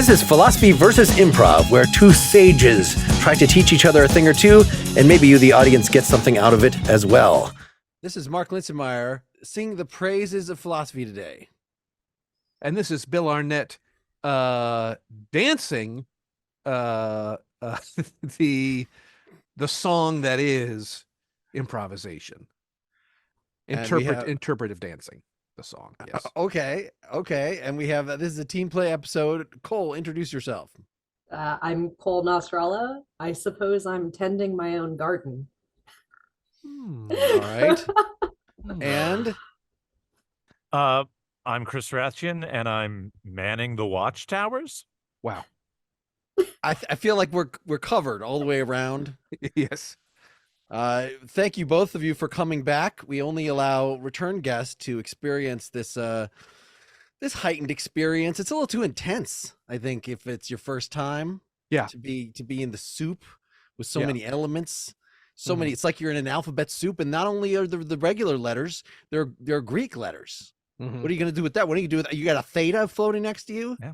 This is Philosophy versus Improv, where two sages try to teach each other a thing or two, and maybe you, the audience, get something out of it as well. This is Mark Linsenmeyer singing the praises of philosophy today. And this is Bill Arnett dancing the song that is improvisation. Interpretive dancing, the song. Yes. Okay. And we have, this is a team play episode. Cole, introduce yourself. I'm Cole Nasrallah. I suppose I'm tending my own garden. All right. And? I'm Chris Rathjen, and I'm manning the watchtowers. Wow. I feel like we're covered all the way around. Yes. Thank you, both of you, for coming back. We only allow return guests to experience this this heightened experience. It's a little too intense, I think, if it's your first time. Yeah. To be in the soup with so many elements, so many. It's like you're in an alphabet soup, and not only are the regular letters, they're Greek letters. What are you going to do with that? What are you going to do with that? You got a theta floating next to you? Yeah.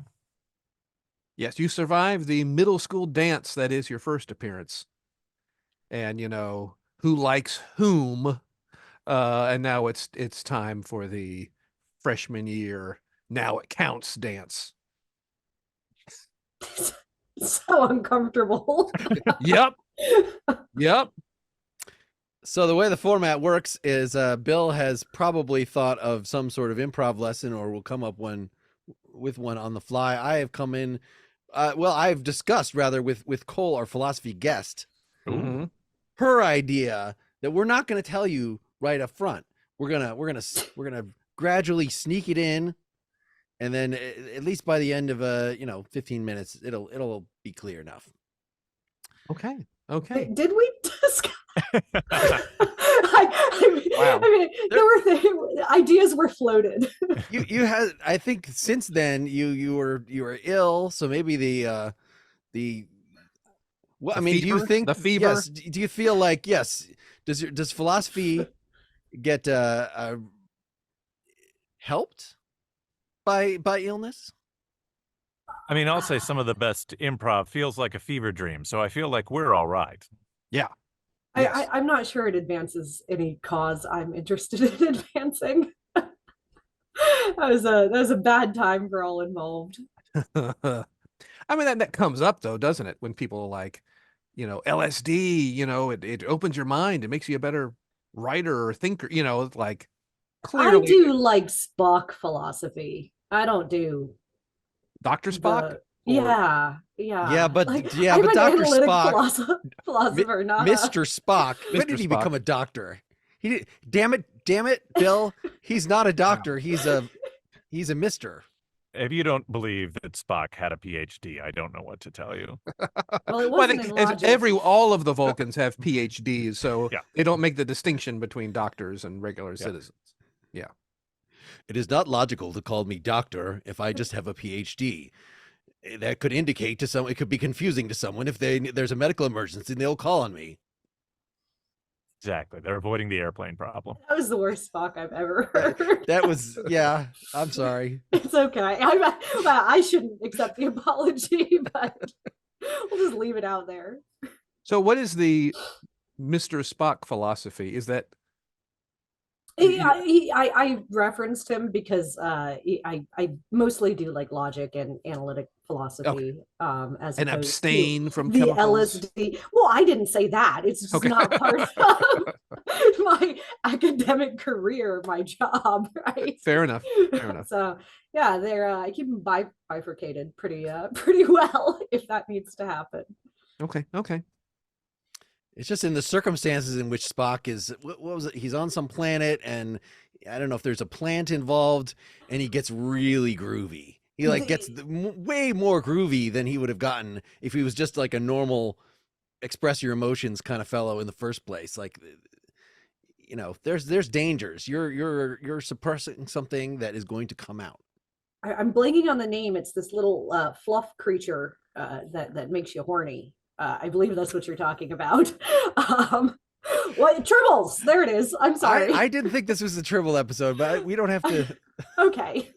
Yes, you survived the middle school dance that is your first appearance. And, you know, who likes whom? And now it's time for the freshman year now it counts dance. So uncomfortable. Yep. So the way the format works is Bill has probably thought of some sort of improv lesson, or will come up with one on the fly. I have come in, I've discussed rather with Cole, our philosophy guest, her idea that we're not going to tell you right up front. We're gonna gradually sneak it in, and then at least by the end of 15 minutes, it'll be clear enough. Okay. Did we discuss? Wow. I mean, there were ideas were floated. You had, I think, since then you were ill, so maybe the well, I mean, fever? do you think the fever? Yes, do you feel like does philosophy get helped by illness? I mean, I'll say some of the best improv feels like a fever dream, so I feel like we're all right. Yeah. Yes. I'm not sure it advances any cause I'm interested in advancing. That was a bad time for all involved. I mean, that comes up though, doesn't it? When people are like, LSD, it opens your mind. It makes you a better writer or thinker, like clearly. I do like Spock philosophy. I don't do Dr. Spock? But I'm Dr. an Spock, philosopher, not Mr. Spock. When did he Spock. become a doctor? He did. Damn it, Bill. He's not a doctor. Wow. He's a mister. If you don't believe that Spock had a PhD, I don't know what to tell you. Well, it Well, I wasn't in think logic. all of the Vulcans have PhDs, so Yeah. they don't make the distinction between doctors and regular citizens. Yeah. It is not logical to call me doctor if I just have a PhD. That could indicate to someone, it could be confusing to someone if there's a medical emergency and they'll call on me. Exactly. They're avoiding the airplane problem. That was the worst Spock I've ever heard. That was, I'm sorry. It's okay. I shouldn't accept the apology, but we'll just leave it out there. So what is the Mr. Spock philosophy? Is that I referenced him because I mostly do like logic and analytic philosophy, as and opposed abstain to from the chemicals? LSD. Well, I didn't say that. It's just not part of my academic career, my job, right? Fair enough. So yeah, I keep them bifurcated pretty well if that needs to happen. Okay. It's just in the circumstances in which Spock is, what was it? He's on some planet, and I don't know if there's a plant involved, and he gets really groovy. He gets way more groovy than he would have gotten if he was just like a normal express your emotions kind of fellow in the first place. Like, there's dangers. You're suppressing something that is going to come out. I'm blanking on the name. It's this little fluff creature that makes you horny. I believe that's what you're talking about. What Tribbles? There it is. I'm sorry. I didn't think this was a Tribble episode, but we don't have to. Okay.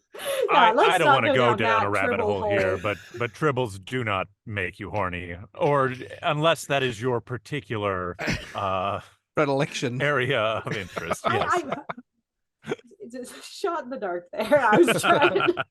let's I don't not want to go down that a rabbit Tribble hole here, but tribbles do not make you horny, or unless that is your particular Predilection. area of interest. Yes. It's a shot in the dark there. I was trying to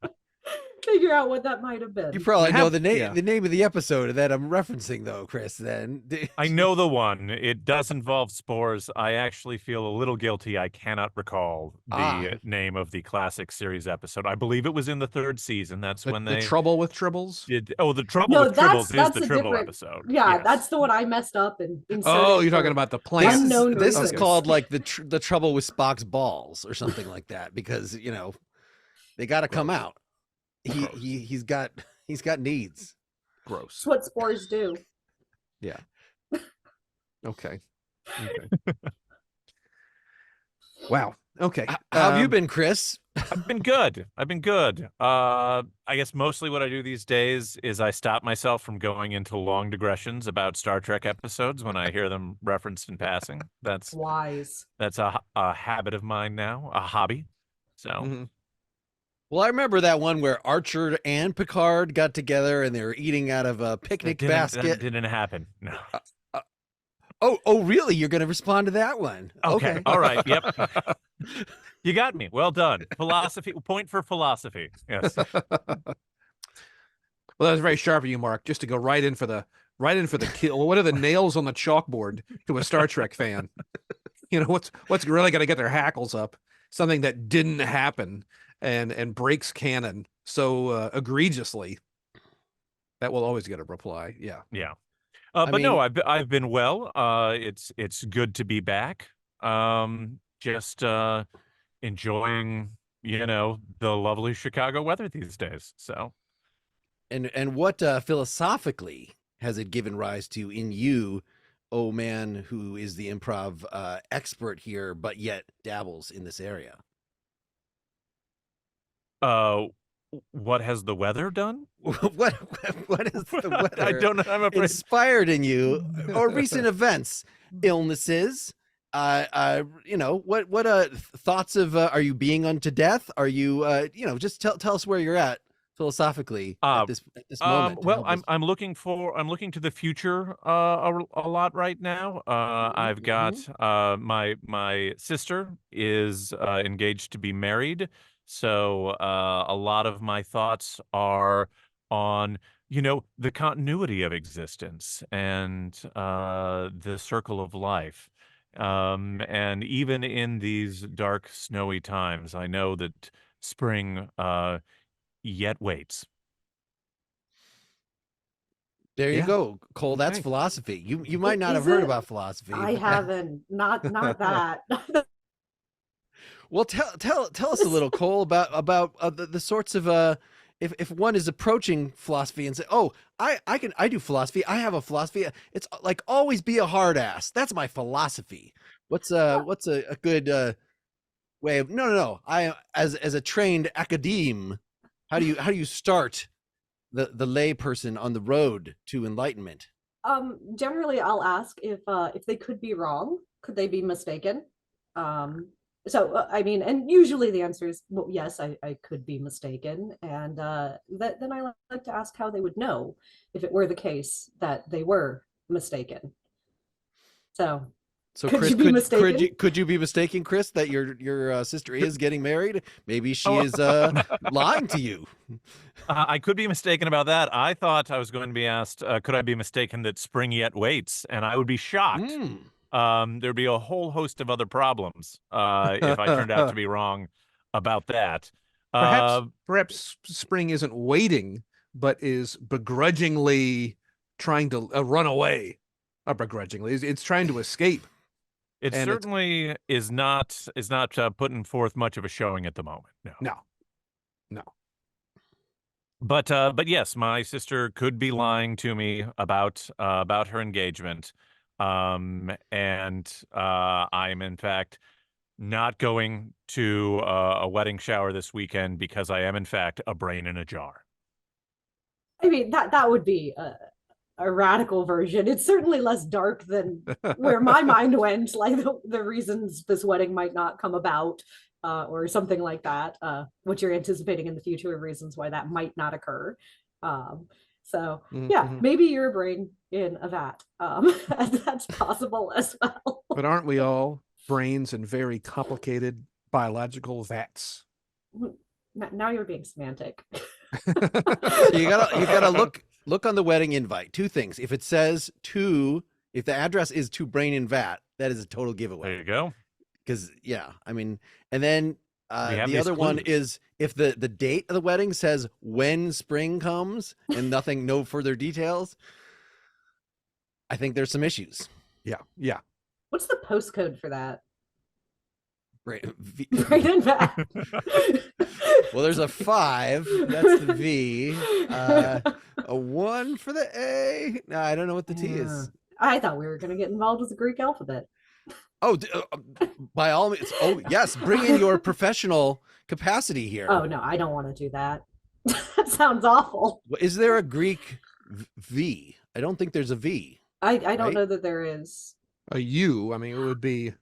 figure out what that might have been. You probably know the name yeah. the name of the episode that I'm referencing, though, Chris. Then I know the one. It does involve spores. I actually feel a little guilty. I cannot recall the name of the classic series episode. I believe it was in the 3rd season. That's when the they Trouble with Tribbles. did. Oh, the Trouble with Tribbles is the Tribble episode. Yeah, yes. that's the one I messed up and inserted. Oh, you're talking about the plant. This is Okay. called like the Trouble with Spock's balls or something like that, because they got to come out. He's got needs. Gross. That's what spores do. Yeah. Okay. Wow. Okay. How have you been, Chris? I've been good. I guess mostly what I do these days is I stop myself from going into long digressions about Star Trek episodes when I hear them referenced in passing. That's wise. That's a habit of mine now, a hobby. So. Well, I remember that one where Archer and Picard got together and they were eating out of a picnic basket. That didn't happen. No. Oh, really? You're going to respond to that one? Okay. All right. Yep. You got me. Well done. Philosophy. Point for philosophy. Yes. Well, that was very sharp of you, Mark, just to go right in for the kill. What are the nails on the chalkboard to a Star Trek fan? What's really going to get their hackles up? Something that didn't happen. And breaks canon so egregiously, that will always get a reply. Yeah. No, I've been well. It's good to be back. Just enjoying, the lovely Chicago weather these days. So, and what philosophically has it given rise to in you, oh man, who is the improv expert here, but yet dabbles in this area? What has the weather done? what is the weather? I don't know. I'm afraid. Inspired in you, or recent events, illnesses. What thoughts of are you being unto death? Are you just tell us where you're at philosophically at this moment. Well, I'm looking to the future a lot right now. I've got my sister is engaged to be married. So a lot of my thoughts are on, the continuity of existence and the circle of life. And even in these dark, snowy times, I know that spring yet waits. There you go, Cole. That's philosophy. You might not have heard about philosophy. I haven't. Not that. Well, tell us a little, Cole, about the sorts of if one is approaching philosophy and say, "Oh, I do philosophy. I have a philosophy." It's like always be a hard ass. That's my philosophy. What's a good way of no. I as a trained academe, how do you start the lay person on the road to enlightenment? Generally, I'll ask if they could be wrong. Could they be mistaken? And usually the answer is, well, yes, I could be mistaken. And then I like to ask how they would know if it were the case that they were mistaken. So Chris, mistaken? could you be mistaken, Chris, that your sister is getting married? Maybe she is lying to you. I could be mistaken about that. I thought I was going to be asked, could I be mistaken that spring yet waits? And I would be shocked. There'd be a whole host of other problems if I turned out to be wrong about that. Perhaps spring isn't waiting, but is begrudgingly trying to run away. Not begrudgingly, it's trying to escape. It certainly is not putting forth much of a showing at the moment. No. But yes, my sister could be lying to me about her engagement. And I'm in fact not going to a wedding shower this weekend because I am in fact a brain in a jar. I mean, that would be a radical version. It's certainly less dark than where my mind went, like the reasons this wedding might not come about. or something like that. What you're anticipating in the future, reasons why that might not occur. So yeah, maybe you're bring in a vat. That's possible as well. But aren't we all brains in very complicated biological vats? Now you're being semantic. So you gotta look on the wedding invite. Two things. If it says if the address is to brain in vat, that is a total giveaway. There you go. Because yeah, I mean, and then have the these other one clues. is if the date of the wedding says when spring comes and no further details, I think there's some issues. Yeah. What's the postcode for that? Brain in vat. Well, there's a 5. That's the V. A 1 for the A. No, I don't know what the T is. I thought we were going to get involved with the Greek alphabet. Oh, by all means. Oh, yes. Bring in your professional capacity here. Oh, no, I don't want to do that. That sounds awful. Is there a Greek V? I don't think there's a V. I don't right? know that there is. A U, I mean, it would be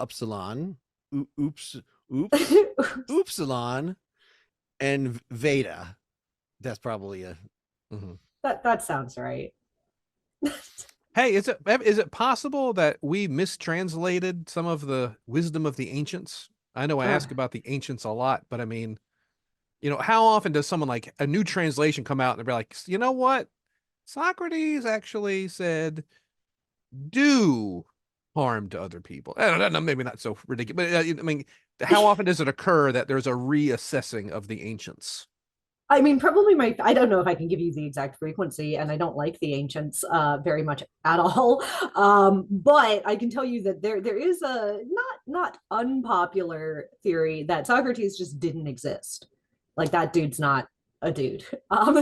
Upsilon, Upsilon, and Veda. That's probably a. That sounds right. Hey, is it possible that we mistranslated some of the wisdom of the ancients? I know I ask about the ancients a lot, but I mean, how often does someone like a new translation come out and they're like, you know what? Socrates actually said, do harm to other people. I don't know, maybe not so ridiculous, but I mean, how often does it occur that there's a reassessing of the ancients? I mean, probably I don't know if I can give you the exact frequency, and I don't like the ancients very much at all. But I can tell you that there is a not unpopular theory that Socrates just didn't exist. Like, that dude's not a dude.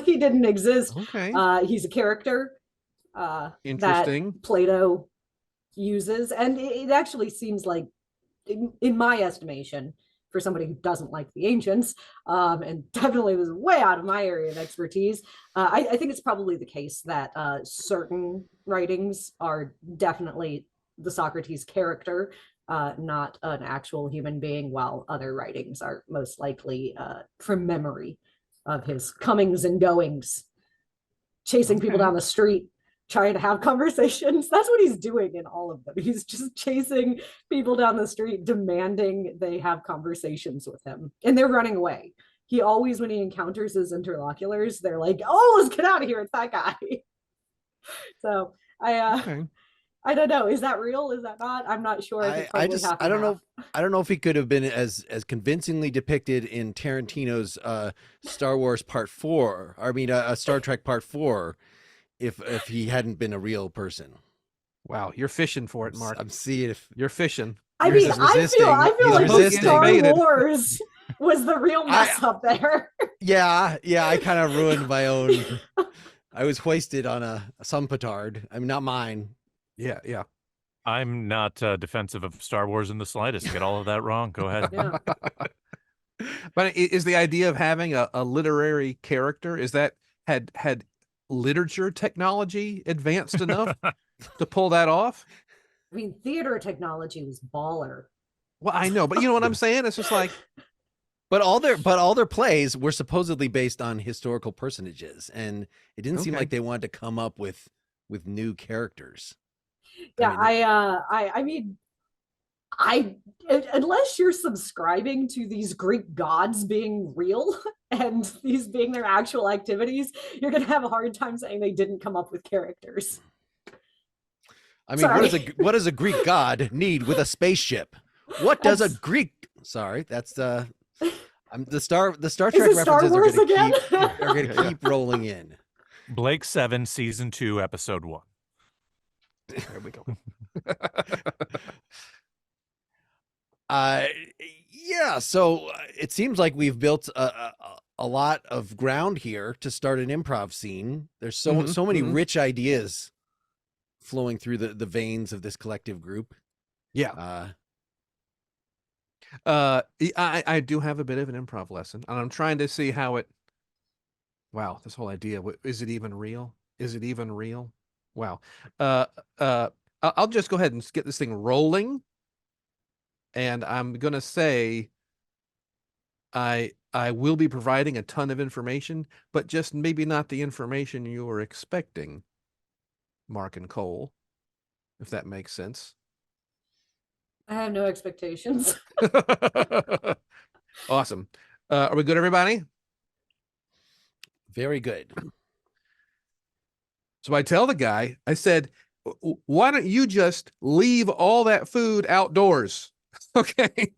He didn't exist. Okay. He's a character Interesting. that Plato uses, and it actually seems like, in my estimation, for somebody who doesn't like the ancients, and definitely was way out of my area of expertise, I think it's probably the case that certain writings are definitely the Socrates character, not an actual human being, while other writings are most likely from memory of his comings and goings, chasing people down the street, trying to have conversations. That's what he's doing in all of them. He's just chasing people down the street, demanding they have conversations with him, and they're running away. He always, when he encounters his interlocutors, they're like, "Oh, let's get out of here! It's that guy." So I don't know. Is that real? Is that not? I'm not sure. I don't know. I don't know if he could have been as convincingly depicted in Tarantino's Star Wars Part 4. I mean, Star Trek Part 4. If he hadn't been a real person. Wow, you're fishing for it, Mark. I'm seeing if you're fishing. I mean, I feel like Star Wars was the real mess up there. Yeah, I kind of ruined my own. I was hoisted on some petard. I mean, not mine. Yeah. I'm not defensive of Star Wars in the slightest. Get all of that wrong. Go ahead. Yeah. But is the idea of having a literary character, is that had literature technology advanced enough to pull that off? I mean, theater technology was baller. Well, I know, but you know what I'm saying? It's just like, but all their plays were supposedly based on historical personages, and it didn't seem like they wanted to come up with new characters. Yeah, I mean, unless you're subscribing to these Greek gods being real and these being their actual activities, you're gonna have a hard time saying they didn't come up with characters. I mean, what does a Greek god need with a spaceship? What does a Greek? Sorry, that's the Star Trek references are gonna keep rolling in. Blake 7, Season 2, Episode 1. There we go. Yeah, so it seems like we've built a lot of ground here to start an improv scene. There's so many rich ideas flowing through the veins of this collective group. Yeah. I do have a bit of an improv lesson, and I'm trying to see how it. Wow, this whole idea, is it even real? Is it even real? Wow. I'll just go ahead and get this thing rolling. and I'm gonna say I will be providing a ton of information, but just maybe not the information you were expecting, Mark and Cole, if that makes sense. I have no expectations. Awesome. Are we good, everybody? Very good. So I tell the guy, I said, why don't you just leave all that food outdoors? Okay.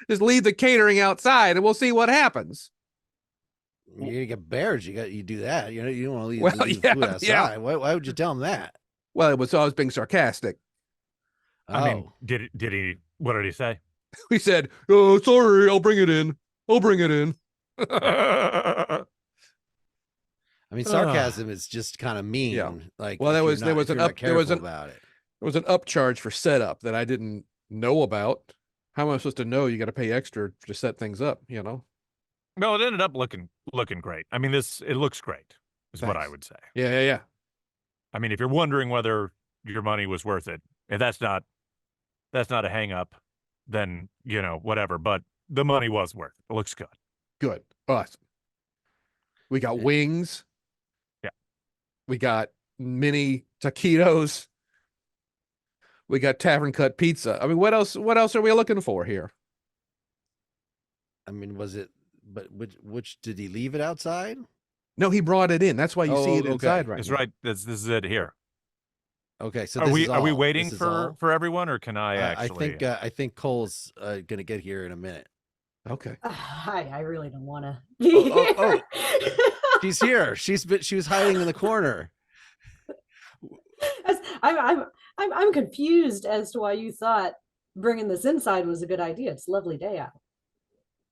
Just leave the catering outside and we'll see what happens. You get bears. You do that. You know, you don't want to leave, Well, leave yeah, food outside. yeah. Why would you tell him that? Well, I was being sarcastic. I mean, Oh. did he? What did he say? We said, oh, sorry, I'll bring it in. I'll bring it in. I mean, sarcasm is just kind of mean. Yeah. Like, Well, if there you're was not- there was if an you're not up there was careful an about it. there was an upcharge for setup that I didn't know about. How am I supposed to know you got to pay extra to set things up, you know? No, it ended up looking great. I mean, it looks great, is what I Thanks. would say. Yeah. I mean, if you're wondering whether your money was worth it, if that's not a hang up, then whatever. But the money was worth it. It looks good. Good. Awesome. We got wings. Yeah. We got mini taquitos. We got tavern cut pizza. I mean, what else are we looking for here? I mean, was it? But which did he leave it outside? No, he brought it in. That's why you see it okay. inside right That's now. right. This is it here. Okay, so Are this we is are we all. waiting This is all? for everyone, or can I actually? I think Cole's gonna get here in a minute. Okay. I really don't want to Oh, be oh, here. She's here. She was hiding in the corner. I'm confused as to why you thought bringing this inside was a good idea. It's a lovely day out.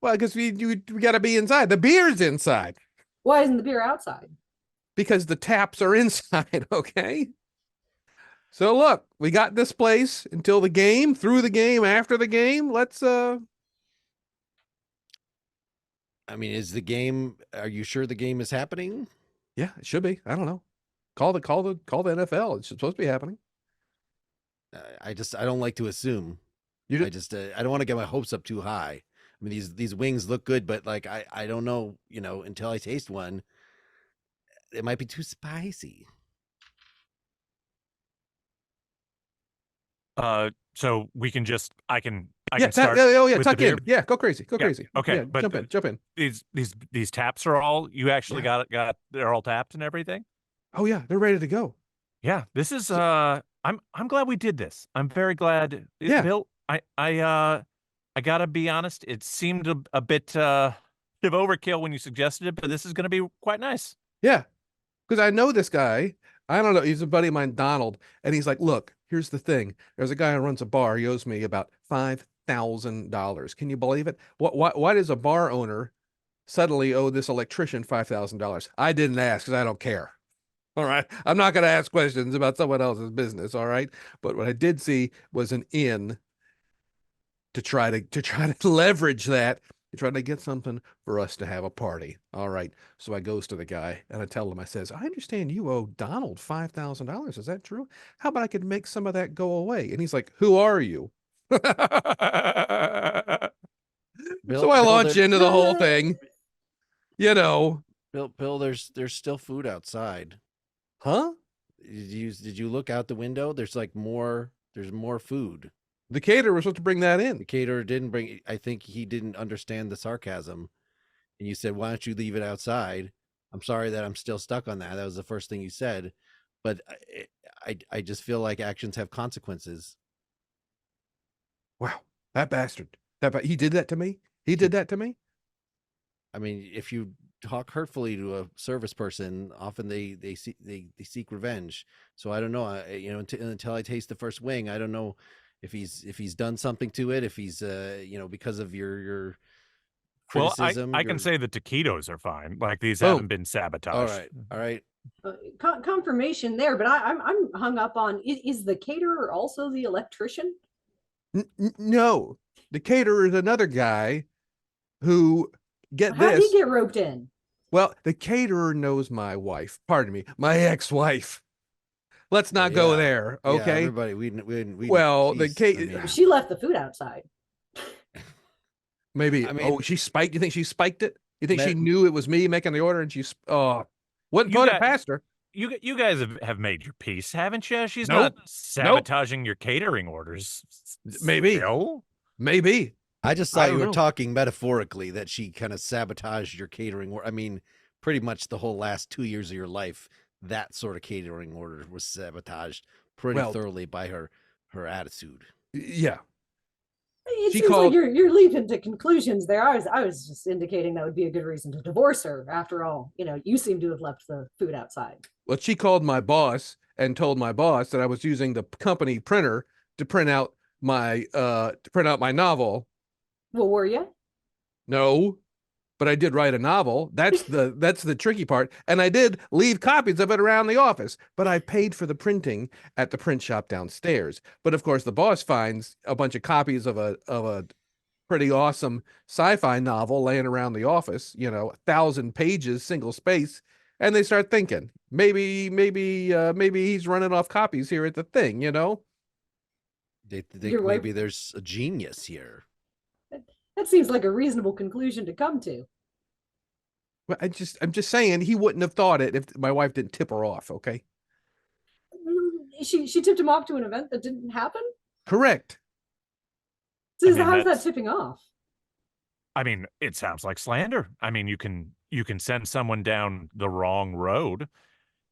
Well, because we got to be inside. The beer's inside Why isn't the beer outside? because the taps are inside. Okay. So look, we got this place until the game, through the game, after the game. Let's I mean, is the game? Are you sure the game is happening? Yeah, it should be. I don't know. Call the NFL. It's supposed to be happening. I don't like to assume. I don't want to get my hopes up too high. I mean, these wings look good, but like I don't know, until I taste one, it might be too spicy. So we can just I can Yeah, start. with tuck the beer? in. Yeah, go crazy. Go Yeah, crazy. okay, Yeah, but jump in. These taps are all you actually Yeah. got they're all tapped and everything. Oh yeah, they're ready to go. Yeah, this is I'm glad we did this. I'm very glad. Yeah. Bill, I gotta be honest, it seemed a bit of overkill when you suggested it, but this is gonna be quite nice. Yeah, because I know this guy. I don't know. He's a buddy of mine, Donald, and he's like, "Look, here's the thing. There's a guy who runs a bar. He owes me about $5,000. Can you believe it? Why does a bar owner suddenly owe this electrician $5,000? I didn't ask because I don't care. All right, I'm not going to ask questions about someone else's business. All right, but what I did see was an in to try to leverage that. To try to get something for us to have a party. All right. So I goes to the guy and I tell him, I says, I understand you owe Donald $5,000. Is that true? How about I could make some of that go away? And he's like, who are you? So I launch into the whole thing. Bill, there's still food outside. Huh? Did you look out the window? There's more food. The caterer was supposed to bring that in. The caterer didn't bring. I think he didn't understand the sarcasm, and you said, "Why don't you leave it outside?" I'm sorry that I'm still stuck on that. That was the first thing you said, but I just feel like actions have consequences. Wow, that bastard! He did that to me. He did that to me. I mean, if you talk hurtfully to a service person, often they seek revenge. So I don't know. Until I taste the first wing, I don't know if he's done something to it. If he's because of your criticism. Well, I can say the taquitos are fine. Like these Boom. haven't been sabotaged. All right. Confirmation there, but I'm hung up on is the caterer also the electrician? No, the caterer is another guy who How did he get roped in? Well, the caterer knows my wife. Pardon me, my ex-wife. Let's not go there, okay? Yeah, everybody, we Well, geez, She left the food outside. Maybe. I mean, Oh, she spiked. You think she spiked it? You think she Met- knew it was me making the order and she wouldn't You put it got past her? you guys have made your peace, haven't you? She's not Nope. Nope. sabotaging your catering orders. Maybe. Still? Maybe. I just I thought you don't were know. talking metaphorically that she kind of sabotaged your catering. I mean, pretty much the whole last 2 years of your life, that sort of catering order was sabotaged pretty Well, thoroughly by her attitude. yeah. It She seems like called. you're leaping to conclusions there. I was just indicating that would be a good reason to divorce her. After all, you seem to have left the food outside. Well, she called my boss and told my boss that I was using the company printer to print out my novel. Well, were you? No, but I did write a novel. That's the tricky part. And I did leave copies of it around the office, but I paid for the printing at the print shop downstairs. But of course, the boss finds a bunch of copies of a pretty awesome sci-fi novel laying around the office, 1,000 pages, single space, and they start thinking, maybe he's running off copies here at the thing, They think Your wife? maybe there's a genius here. That seems like a reasonable conclusion to come to. Well, I'm just saying he wouldn't have thought it if my wife didn't tip her off, okay? She tipped him off to an event that didn't happen. Correct. So I mean, how's that that's- tipping off? I mean, it sounds like slander. I mean, you can send someone down the wrong road.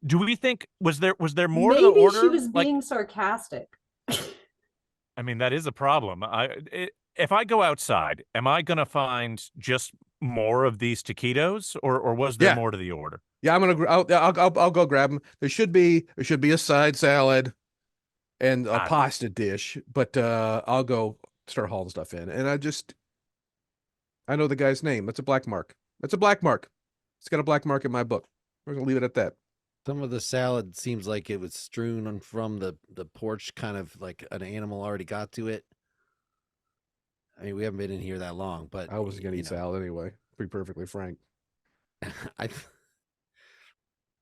Do we think was there more to the Maybe order? she was Like, being sarcastic. I mean, that is a problem. If I go outside, am I gonna find just more of these taquitos, or was there Yeah. more to the order? Yeah, I'll go grab them. There should be a side salad and a pasta dish, but I'll go start hauling stuff in. And I know the guy's name. That's a black mark. It's got a black mark in my book. We're gonna leave it at that. Some of the salad seems like it was strewn from the porch, kind of like an animal already got to it. I mean, we haven't been in here that long, but I wasn't gonna eat salad anyway. To be perfectly frank.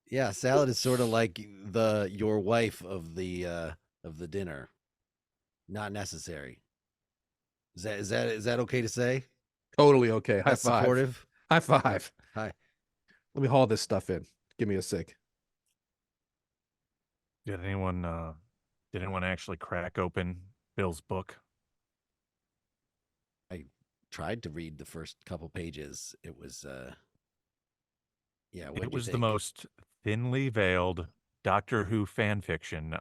Yeah, salad is sort of like your wife of the dinner. Not necessary. Is that okay to say? Totally okay. High That's five. supportive. High five. Hi. Let me haul this stuff in. Give me a sec. Did anyone actually crack open Bill's book? I tried to read the first couple pages. It was yeah, It was the most thinly veiled Doctor Who fan fiction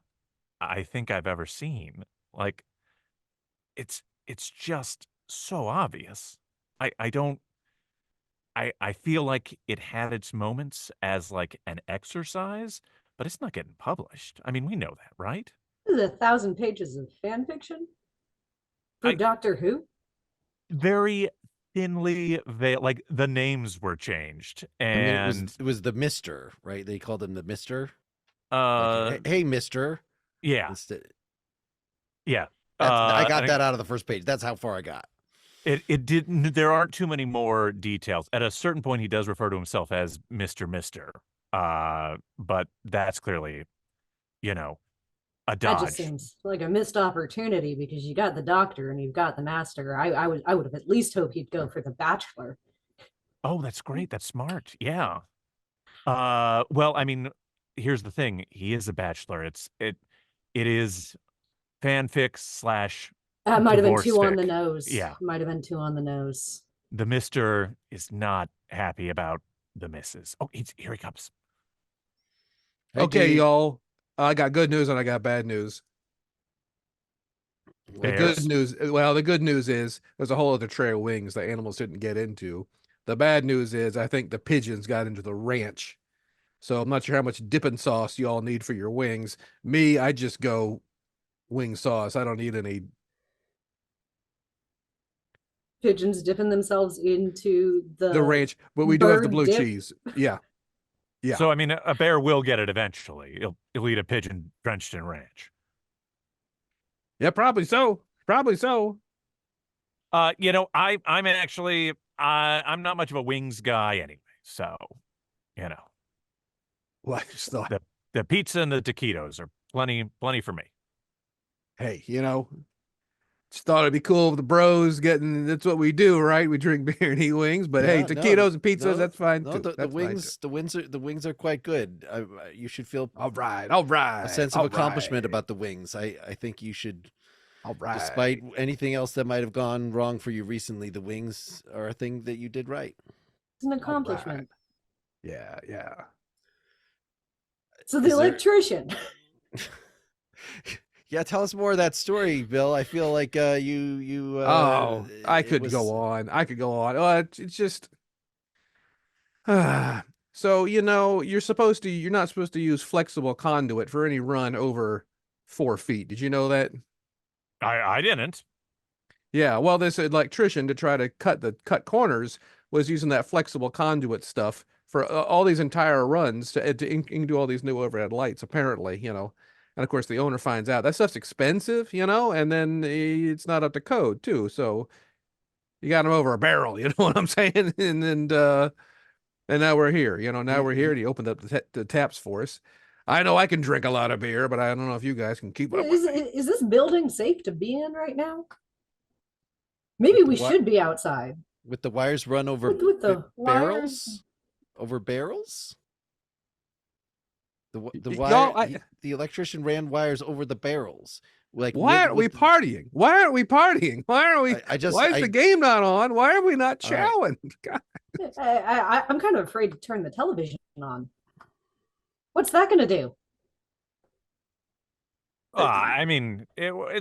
I think I've ever seen. Like, it's just so obvious. I feel like it had its moments as like an exercise, but it's not getting published. I mean, we know that, right? This is 1,000 pages of fan fiction for Doctor Who. Very thinly veiled, like the names were changed, and I mean, it was the Mister, right? They called him the Mister. like, hey, Mister. yeah, Instead, yeah. I got that out of the first page. That's how far I got. It didn't. There aren't too many more details. At a certain point, he does refer to himself as Mister Mister. But that's clearly, a That dodge. just seems like a missed opportunity because you got the Doctor and you've got the Master. I would have at least hoped he'd go for the Bachelor. Oh, that's great. That's smart. Yeah. Well, I mean, here's the thing. He is a bachelor. It is fanfic slash That might have been divorce too on the fic. nose. Yeah. Might have been too on the nose. The Mister is not happy about the missus. Oh, here he comes. Hey, Okay, Dee. y'all. I got good news and I got bad news. The Bears? good news is there's a whole other tray of wings the animals didn't get into. The bad news is I think the pigeons got into the ranch. So I'm not sure how much dipping sauce y'all need for your wings. Me, I just go wing sauce. I don't need any. Pigeons dipping themselves into The ranch, but we do have the bird blue dip. cheese. Yeah. Yeah. So I mean, a bear will get it eventually. He'll eat a pigeon drenched in ranch. Yeah, probably so. Probably so. I'm actually I'm not much of a wings guy anyway. So, Well, I just thought, the pizza and the taquitos are plenty for me. hey, Just thought it'd be cool with the bros getting. That's what we do, right? We drink beer and eat wings. But hey, Yeah, no, taquitos and pizzas, no, that's fine no, too. the That's fine too. wings are quite good. You should feel All right, all right. a sense of all accomplishment right, about the wings. I think you should, all right. despite anything else that might have gone wrong for you recently, the wings are a thing that you did right. It's an All right. accomplishment. Yeah, yeah. So the Is there- electrician. Yeah, tell us more of that story, Bill. I feel like you. Oh, I it could was- go on. I could go on. It's just. So you're not supposed to use flexible conduit for any run over 4 feet. Did you know that? I didn't. Yeah, well, this electrician to try to cut corners was using that flexible conduit stuff for all these entire runs to do all these new overhead lights. Apparently, and of course the owner finds out that stuff's expensive, and then it's not up to code too. So you got him over a barrel, you know what I'm saying? And now we're here, now we're here, and he opened up the taps for us. I know I can drink a lot of beer, but I don't know if you guys can keep up with me. Is this building safe to be in right now? Maybe we should be outside. with the wires run over With the barrels, over barrels. The Y'all, wire, the electrician ran wires over the barrels. Like, why aren't we partying? Why aren't we partying? Why aren't we? Why is the game not on? Why are we not chowing? God. I'm kind of afraid to turn the television on. What's that going to do? I mean, we're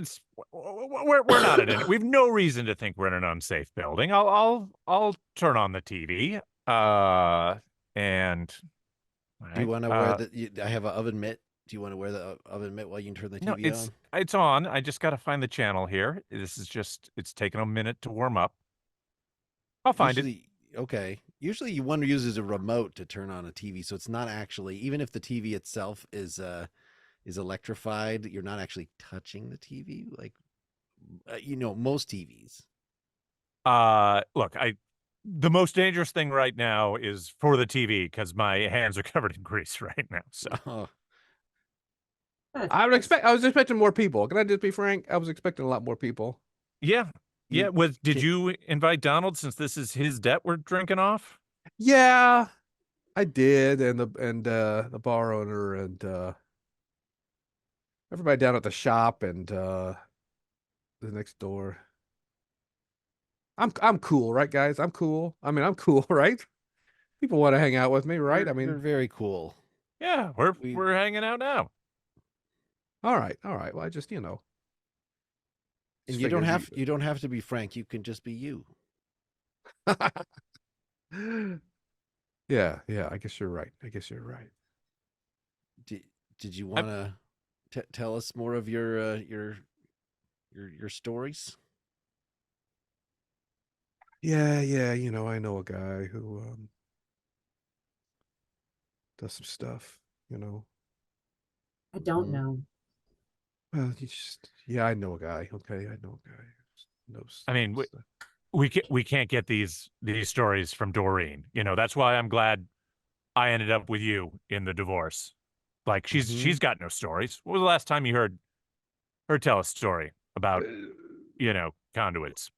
not in it. We've no reason to think we're in an unsafe building. I'll turn on the TV. And Do you want to wear the? I have an oven mitt. Do you want to wear the oven mitt while you turn the TV on? It's on. I just got to find the channel here. It's taking a minute to warm up. I'll find it. Okay. Usually, one uses a remote to turn on a TV, so it's not actually, even if the TV itself is electrified, you're not actually touching the TV, like most TVs. Look, the most dangerous thing right now is for the TV because my hands are covered in grease right now. So I was expecting more people. Can I just be frank? I was expecting a lot more people. Yeah. Did you invite Donald since this is his debt we're drinking off? Yeah, I did, and the bar owner and everybody down at the shop and the next door. I'm cool, right, guys? I'm cool. I mean, I'm cool, right? People want to hang out with me, right? You're very cool. Yeah, we're hanging out now. All right. Well, I just And you don't have to be Frank. You can just be you. Yeah. I guess you're right. Did you want to tell us more of your stories? Yeah. I know a guy who does some stuff. I don't know. Well, I know a guy. Okay, I know a guy who knows. I mean, we can't get these stories from Doreen. That's why I'm glad I ended up with you in the divorce. Like she's got no stories. What was the last time you heard her tell a story about conduits?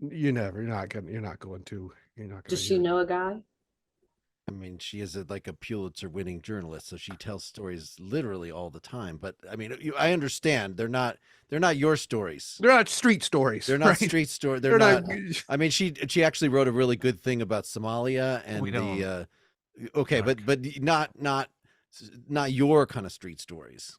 You're not going to. Does she know a guy? I mean, she is a Pulitzer-winning journalist, so she tells stories literally all the time. But I mean, I understand they're not your stories. They're not street stories. They're not right? street stories. They're not. I mean, she actually wrote a really good thing about Somalia and okay, but not your kind of street stories.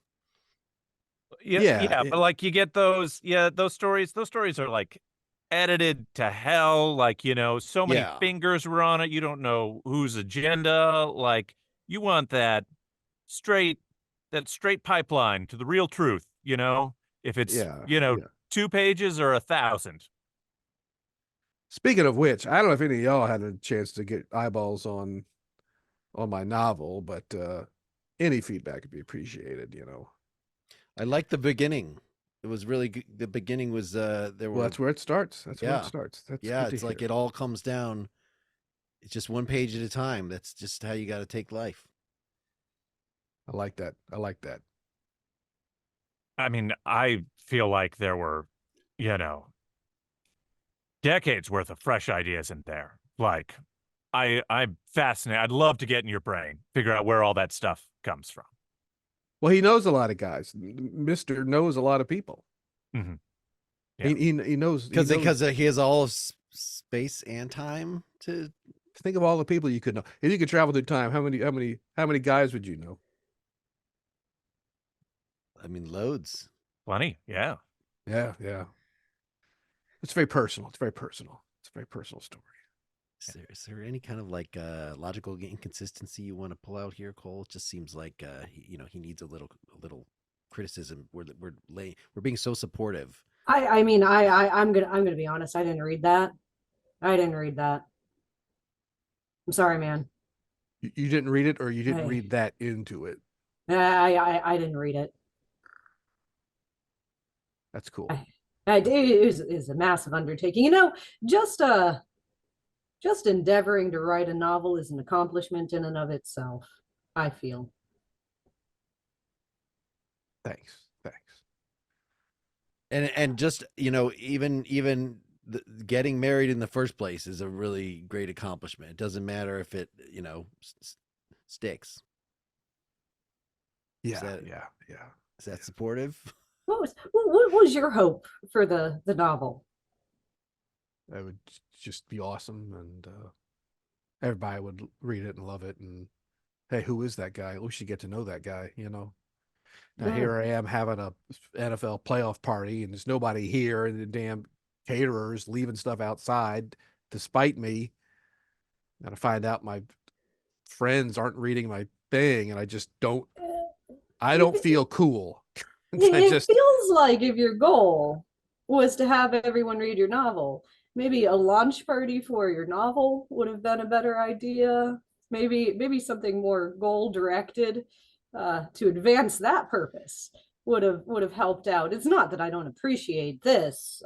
Yeah, but like you get those stories. Those stories are like edited to hell, like so many fingers were on it, you don't know whose agenda. Like you want that straight pipeline to the real truth, if it's 2 pages or 1,000. Speaking of which, I don't know if any of y'all had a chance to get eyeballs on my novel, but any feedback would be appreciated. I like the beginning. It was really good. The beginning was that's where it starts. That's where it starts. That's it's like it all comes down. It's just one page at a time. That's just how you got to take life. I like that. I mean, I feel like there were you know, decades worth of fresh ideas in there. Like, I'm fascinated. I'd love to get in your brain, figure out where all that stuff comes from. Well, he knows a lot of guys. Mister knows a lot of people. Mm-hmm. He knows because he has all of space and time to think of all the people you could know. If you could travel through time, how many guys would you know? I mean, loads. Plenty. Yeah. Yeah. It's very personal. It's a very personal story. Is there any kind of like logical inconsistency you want to pull out here, Cole? It just seems like he needs a little criticism. We're being so supportive. I mean, I'm gonna be honest. I didn't read that. I'm sorry, man. You didn't read it, or you didn't read that into it? I didn't read it. That's cool. It was a massive undertaking. You know, just endeavoring to write a novel is an accomplishment in and of itself, I feel. Thanks. And just even getting married in the first place is a really great accomplishment. It doesn't matter if it sticks. Yeah. Is that supportive? What was your hope for the novel? That would just be awesome, and everybody would read it and love it. And hey, who is that guy? We should get to know that guy. Now here I am having a NFL playoff party, and there's nobody here, and the damn caterers leaving stuff outside to spite me. And I find out my friends aren't reading my thing, and I don't feel cool. It feels like if your goal was to have everyone read your novel, maybe a launch party for your novel would have been a better idea. Maybe something more goal directed to advance that purpose would have helped out. It's not that I don't appreciate this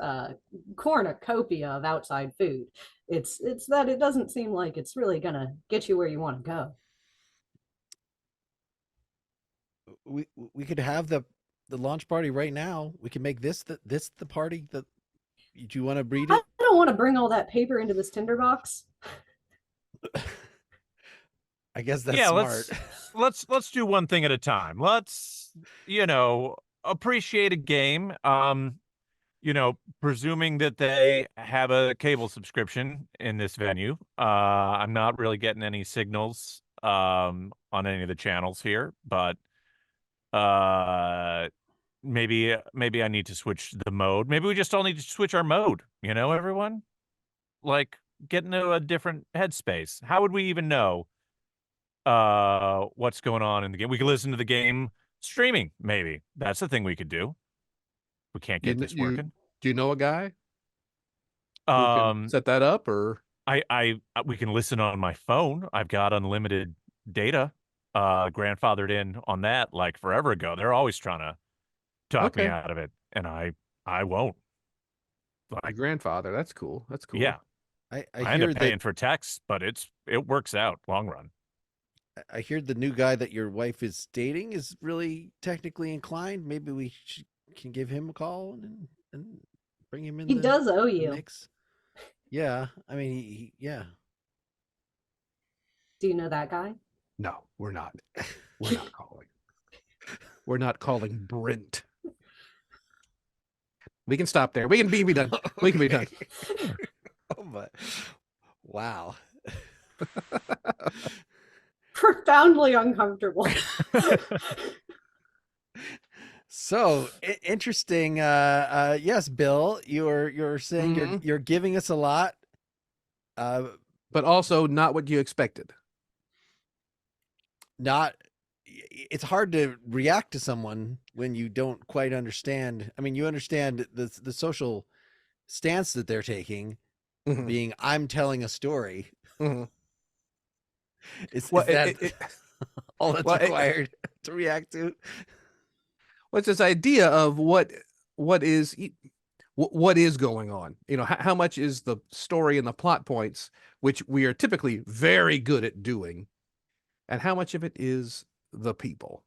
cornucopia of outside food. It's that it doesn't seem like it's really gonna get you where you want to go. We could have the launch party right now. We can make this the party. Do you want to read it? I don't want to bring all that paper into this tinderbox. I guess that's yeah, smart. let's do one thing at a time. Let's appreciate a game. Presuming that they have a cable subscription in this venue. I'm not really getting any signals on any of the channels here, but maybe I need to switch the mode. Maybe we just all need to switch our mode, everyone? Like, get into a different headspace. How would we even know what's going on in the game? We could listen to the game streaming, maybe. That's the thing we could do. We can't get this working. Do you know a guy who can set that up? Or we can listen on my phone. I've got unlimited data grandfathered in on that like forever ago. They're always trying to talk me out of it, and I won't. My grandfather. That's cool. Yeah. I end up paying for texts, but it works out long run. I hear the new guy that your wife is dating is really technically inclined. Maybe we can give him a call and bring him in. He does owe you. Mix. Yeah, I mean, yeah. Do you know that guy? No, we're not. We're not calling. We're not calling Brent. We can stop there. We can be done. We can be done. Oh my! Wow. Profoundly uncomfortable. So interesting. Yes, Bill, you're saying you're giving us a lot, but also not what you expected. It's hard to react to someone when you don't quite understand. I mean, you understand the social stance that they're taking, being I'm telling a story. Is that all that's required to react to? What's this idea of what is going on? How much is the story and the plot points, which we are typically very good at doing, and how much of it is the people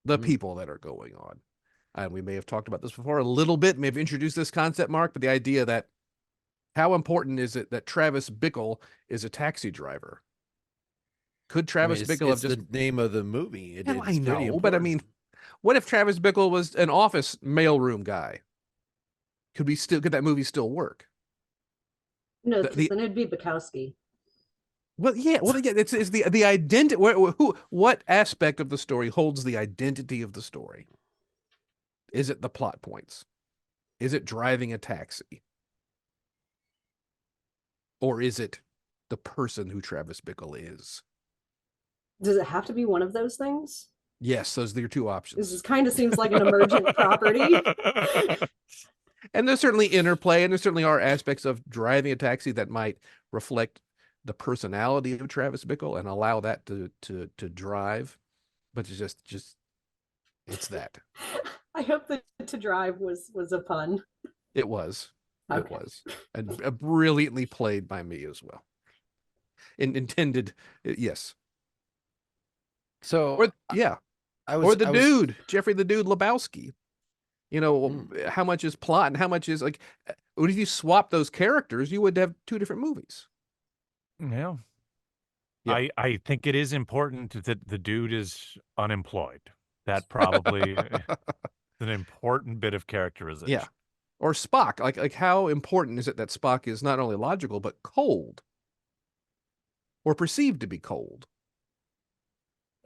that are going on? and we may have talked about this before a little bit, may have introduced this concept, Mark, but the idea that how important is it that Travis Bickle is a taxi driver? Could Travis Bickle have it's just... the name of the movie. Yeah, It's I pretty know, but I mean, important. what if Travis Bickle was an office mailroom guy? Could that movie still work? No, The, because the then it'd be Bukowski. well, yeah, it's the identity. What aspect of the story holds the identity of the story? Is it the plot points? Is it driving a taxi? Or is it the person who Travis Bickle is? Does it have to be one of those things? Yes, those are your two options. This kind of seems like an emergent property. And there's certainly interplay, and there certainly are aspects of driving a taxi that might reflect the personality of Travis Bickle and allow that to drive. But it's just it's that. I hope that to drive was a pun. It was. It Okay. was. And brilliantly played by me as well. Intended, yes. So Or yeah. Or the dude, Jeffrey the Dude Lebowski. You know, how much is plot and how much is like, what if you swap those characters, you would have two different movies. Yeah. Yeah. I think it is important that the dude is unemployed. That probably is an important bit of characterization. Yeah. Or Spock. Like how important is it that Spock is not only logical, but cold? Or perceived to be cold?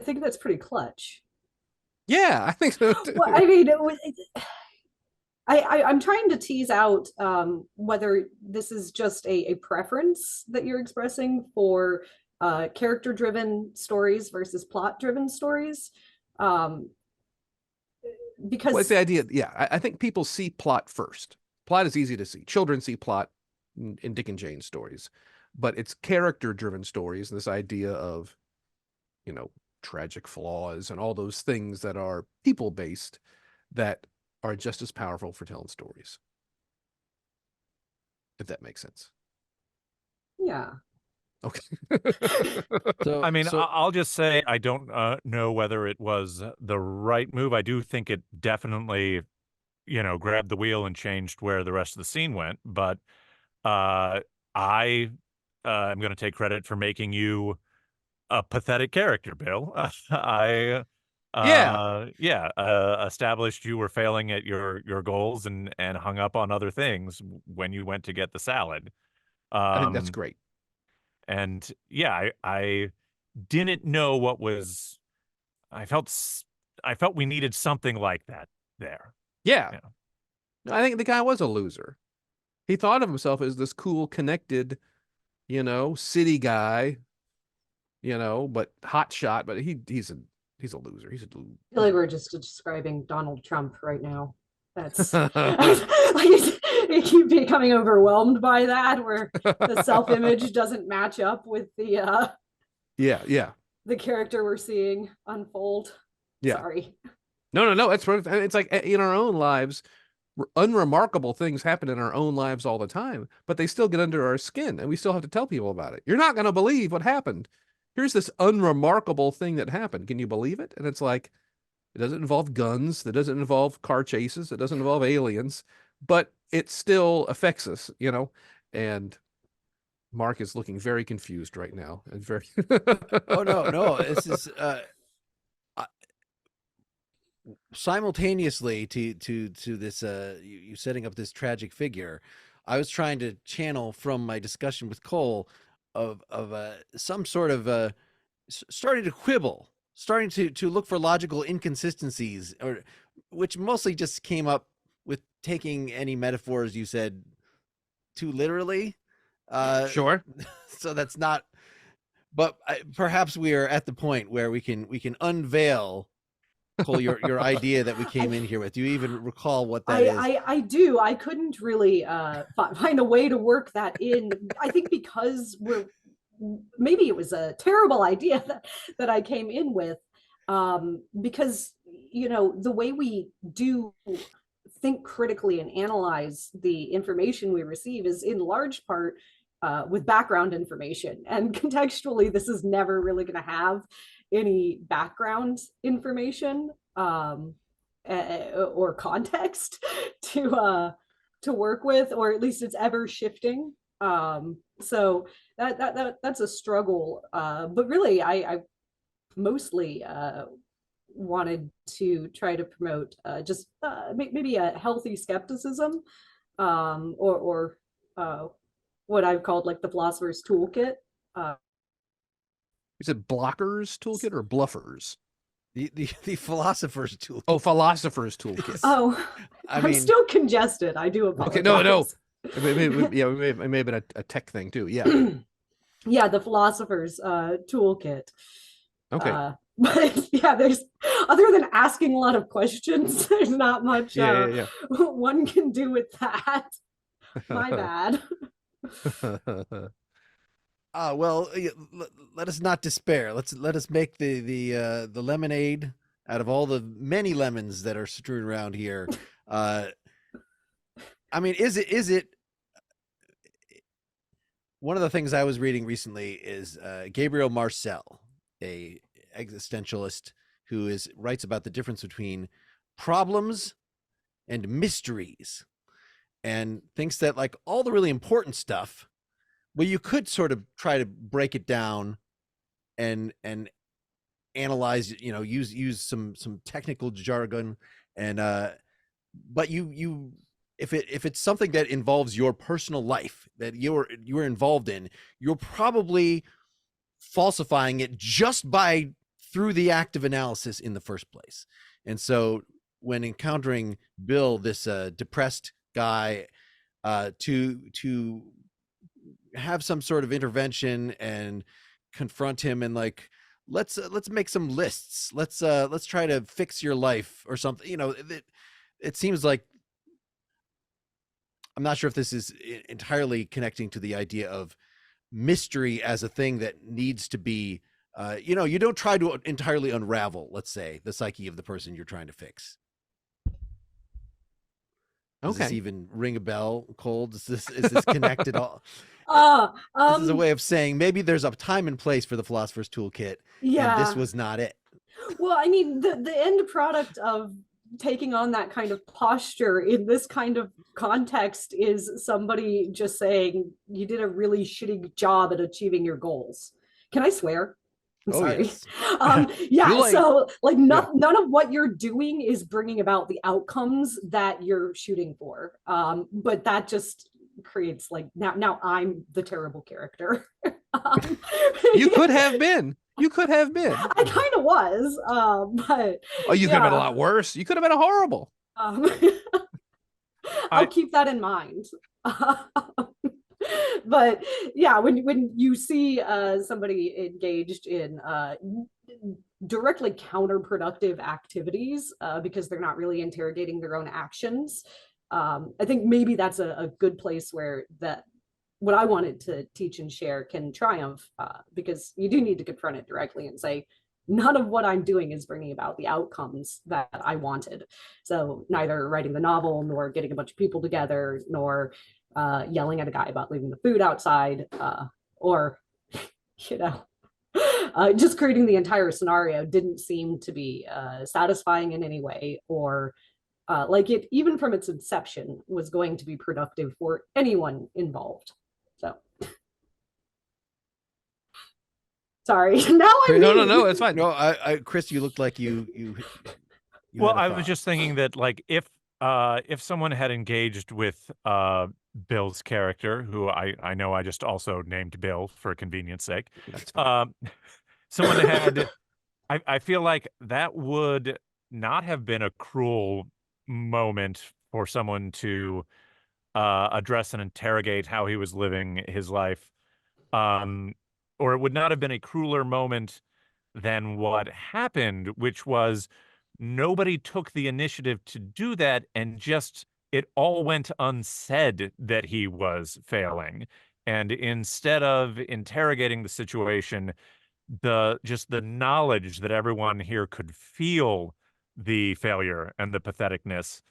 I think that's pretty clutch. Yeah, I think so too. Well, I mean, I'm trying to tease out whether this is just a preference that you're expressing for character-driven stories versus plot-driven stories. Because Well, it's the idea. Yeah, I think people see plot first. Plot is easy to see. Children see plot in Dick and Jane stories, but it's character-driven stories. This idea of, you know, tragic flaws and all those things that are people-based that are just as powerful for telling stories. If that makes sense. yeah. Okay. So I mean, I'll just say I don't know whether it was the right move. I do think it definitely, grabbed the wheel and changed where the rest of the scene went. But I am going to take credit for making you a pathetic character, Bill. Established you were failing at your goals and hung up on other things when you went to get the salad. I think that's great. And yeah, I didn't know what was. I felt we needed something like that there. Yeah. I think the guy was a loser. He thought of himself as this cool, connected, city guy, but hot shot, but he's a loser. He's a loser. I feel like we're just describing Donald Trump right now. That's like you keep becoming overwhelmed by that, where the self-image doesn't match up with the the character we're seeing unfold. Yeah. Sorry. No. It's like in our own lives, unremarkable things happen in our own lives all the time, but they still get under our skin, and we still have to tell people about it. You're not going to believe what happened. Here's this unremarkable thing that happened. Can you believe it? And it's like, it doesn't involve guns. It doesn't involve car chases. It doesn't involve aliens, but it still affects us, and Mark is looking very confused right now and very. Oh no, this is simultaneously to this you setting up this tragic figure. I was trying to channel from my discussion with Cole of some sort of starting to quibble, starting to look for logical inconsistencies, or which mostly just came up with taking any metaphors you said too literally. Sure. So that's not. But perhaps we are at the point where we can unveil, Cole, your idea that we came in here with. Do you even recall what that is? I do. I couldn't really find a way to work that in. I think because maybe it was a terrible idea that I came in with, because the way we do think critically and analyze the information we receive is in large part with background information, and contextually this is never really going to have any background information, or context to work with, or at least it's ever shifting. So that's a struggle. But really, I mostly wanted to try to promote just maybe a healthy skepticism, or what I've called like the philosopher's toolkit. Is it blockers toolkit or bluffers? The philosopher's tool. Oh, philosopher's toolkit. Oh, I I'm mean, still congested. I do apologize. Okay, no. It may have been a tech thing too. Yeah. Yeah, the philosopher's toolkit. Okay. But yeah, there's, other than asking a lot of questions, there's not much Yeah. one can do with that. My bad. Well, let us not despair. Let us make the lemonade out of all the many lemons that are strewn around here. I mean, is it one of the things I was reading recently is Gabriel Marcel, a existentialist who writes about the difference between problems and mysteries, and thinks that like all the really important stuff, well, you could sort of try to break it down and analyze, use some technical jargon, and but you if it's something that involves your personal life that you're involved in, you're probably falsifying it just through the act of analysis in the first place. And so when encountering Bill, this depressed guy, to have some sort of intervention and confront him and like, let's make some lists. Let's try to fix your life or something. It seems like, I'm not sure if this is entirely connecting to the idea of mystery as a thing that needs to be, you don't try to entirely unravel, let's say, the psyche of the person you're trying to fix. Does this even ring a bell, Cole? Is this connected all? This is a way of saying maybe there's a time and place for the philosopher's toolkit. Yeah. And this was not it. Well, I mean, the end product of taking on that kind of posture in this kind of context is somebody just saying you did a really shitty job at achieving your goals. Can I swear? I'm sorry. Yes. Yeah. So like none of what you're doing is bringing about the outcomes that you're shooting for. But that just creates like, now I'm the terrible character. You could have been. You could have been. I kind of was, but you could have been a lot worse. You could have been horrible. I'll keep that in mind. But yeah, when you see somebody engaged in directly counterproductive activities because they're not really interrogating their own actions, I think maybe that's a good place where what I wanted to teach and share can triumph, because you do need to confront it directly and say, none of what I'm doing is bringing about the outcomes that I wanted. So neither writing the novel, nor getting a bunch of people together, nor yelling at a guy about leaving the food outside, or, just creating the entire scenario didn't seem to be satisfying in any way, or like it, even from its inception, was going to be productive for anyone involved. So sorry. Now No, it's fine. No, Chris, you looked like you well, I was just thinking that like if someone had engaged with Bill's character, who I know I just also named Bill for convenience sake, someone had, I feel like that would not have been a cruel moment for someone to address and interrogate how he was living his life, or it would not have been a crueler moment than what happened, which was nobody took the initiative to do that, and just it all went unsaid that he was failing. And instead of interrogating the situation, the knowledge that everyone here could feel the failure and the patheticness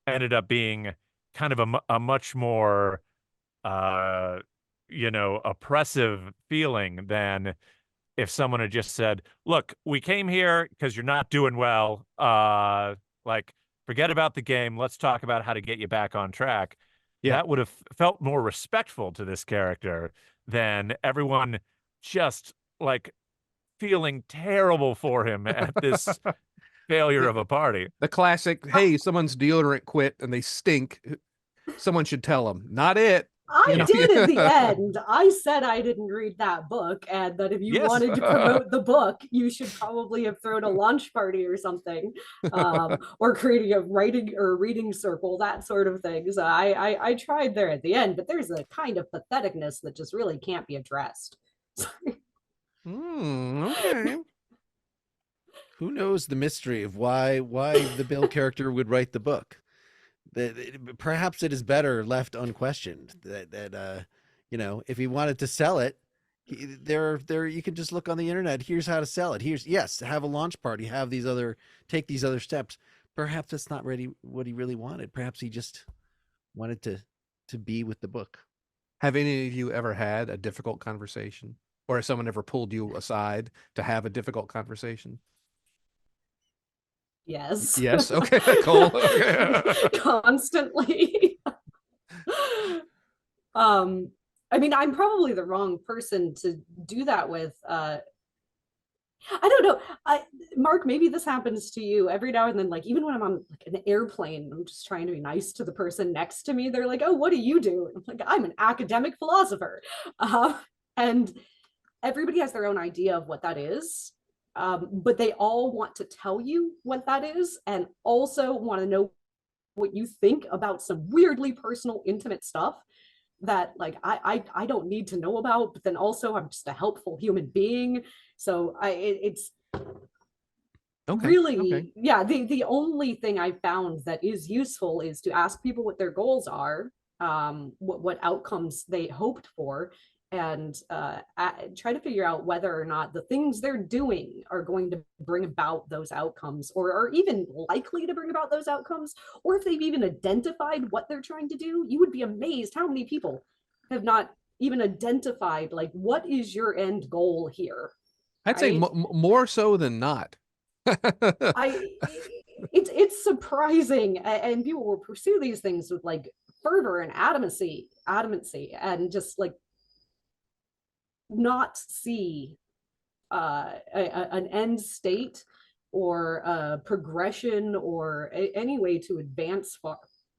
ended up being kind of a much more oppressive feeling than if someone had just said, look, we came here because you're not doing well. Like, forget about the game. Let's talk about how to get you back on track. Yeah. That would have felt more respectful to this character than everyone just like feeling terrible for him at this failure of a party. The classic, hey, someone's deodorant quit and they stink. Someone should tell them. Not it. I did at the end. I said I didn't read that book, and that if you Yes. wanted to promote the book, you should probably have thrown a launch party or something, or creating a writing or reading circle, that sort of thing. So I tried there at the end, but there's a kind of patheticness that just really can't be addressed. Okay. Who knows the mystery of why the Bill character would write the book? Perhaps it is better left unquestioned. That you know, if he wanted to sell it, there you can just look on the internet. Here's how to sell it. Here's, yes, have a launch party. Have these other, take these other steps. Perhaps that's not really what he really wanted. Perhaps he just wanted to be with the book. Have any of you ever had a difficult conversation, or has someone ever pulled you aside to have a difficult conversation? Yes. Yes. Okay. Cool. Okay. Constantly. I mean, I'm probably the wrong person to do that with. I don't know. Mark, maybe this happens to you every now and then. Like, even when I'm on like an airplane, I'm just trying to be nice to the person next to me. They're like, "Oh, what do you do?" And I'm like, "I'm an academic philosopher," and everybody has their own idea of what that is. But they all want to tell you what that is, and also want to know what you think about some weirdly personal, intimate stuff that like I don't need to know about. But then also I'm just a helpful human being, so it's Okay. really Okay. yeah. The only thing I found that is useful is to ask people what their goals are, what outcomes they hoped for, and try to figure out whether or not the things they're doing are going to bring about those outcomes, or are even likely to bring about those outcomes, or if they've even identified what they're trying to do. You would be amazed how many people have not even identified, like, what is your end goal here? I'd say Right? more so than not. It's surprising, and people will pursue these things with like fervor and adamancy, and just like not see an end state or a progression or any way to advance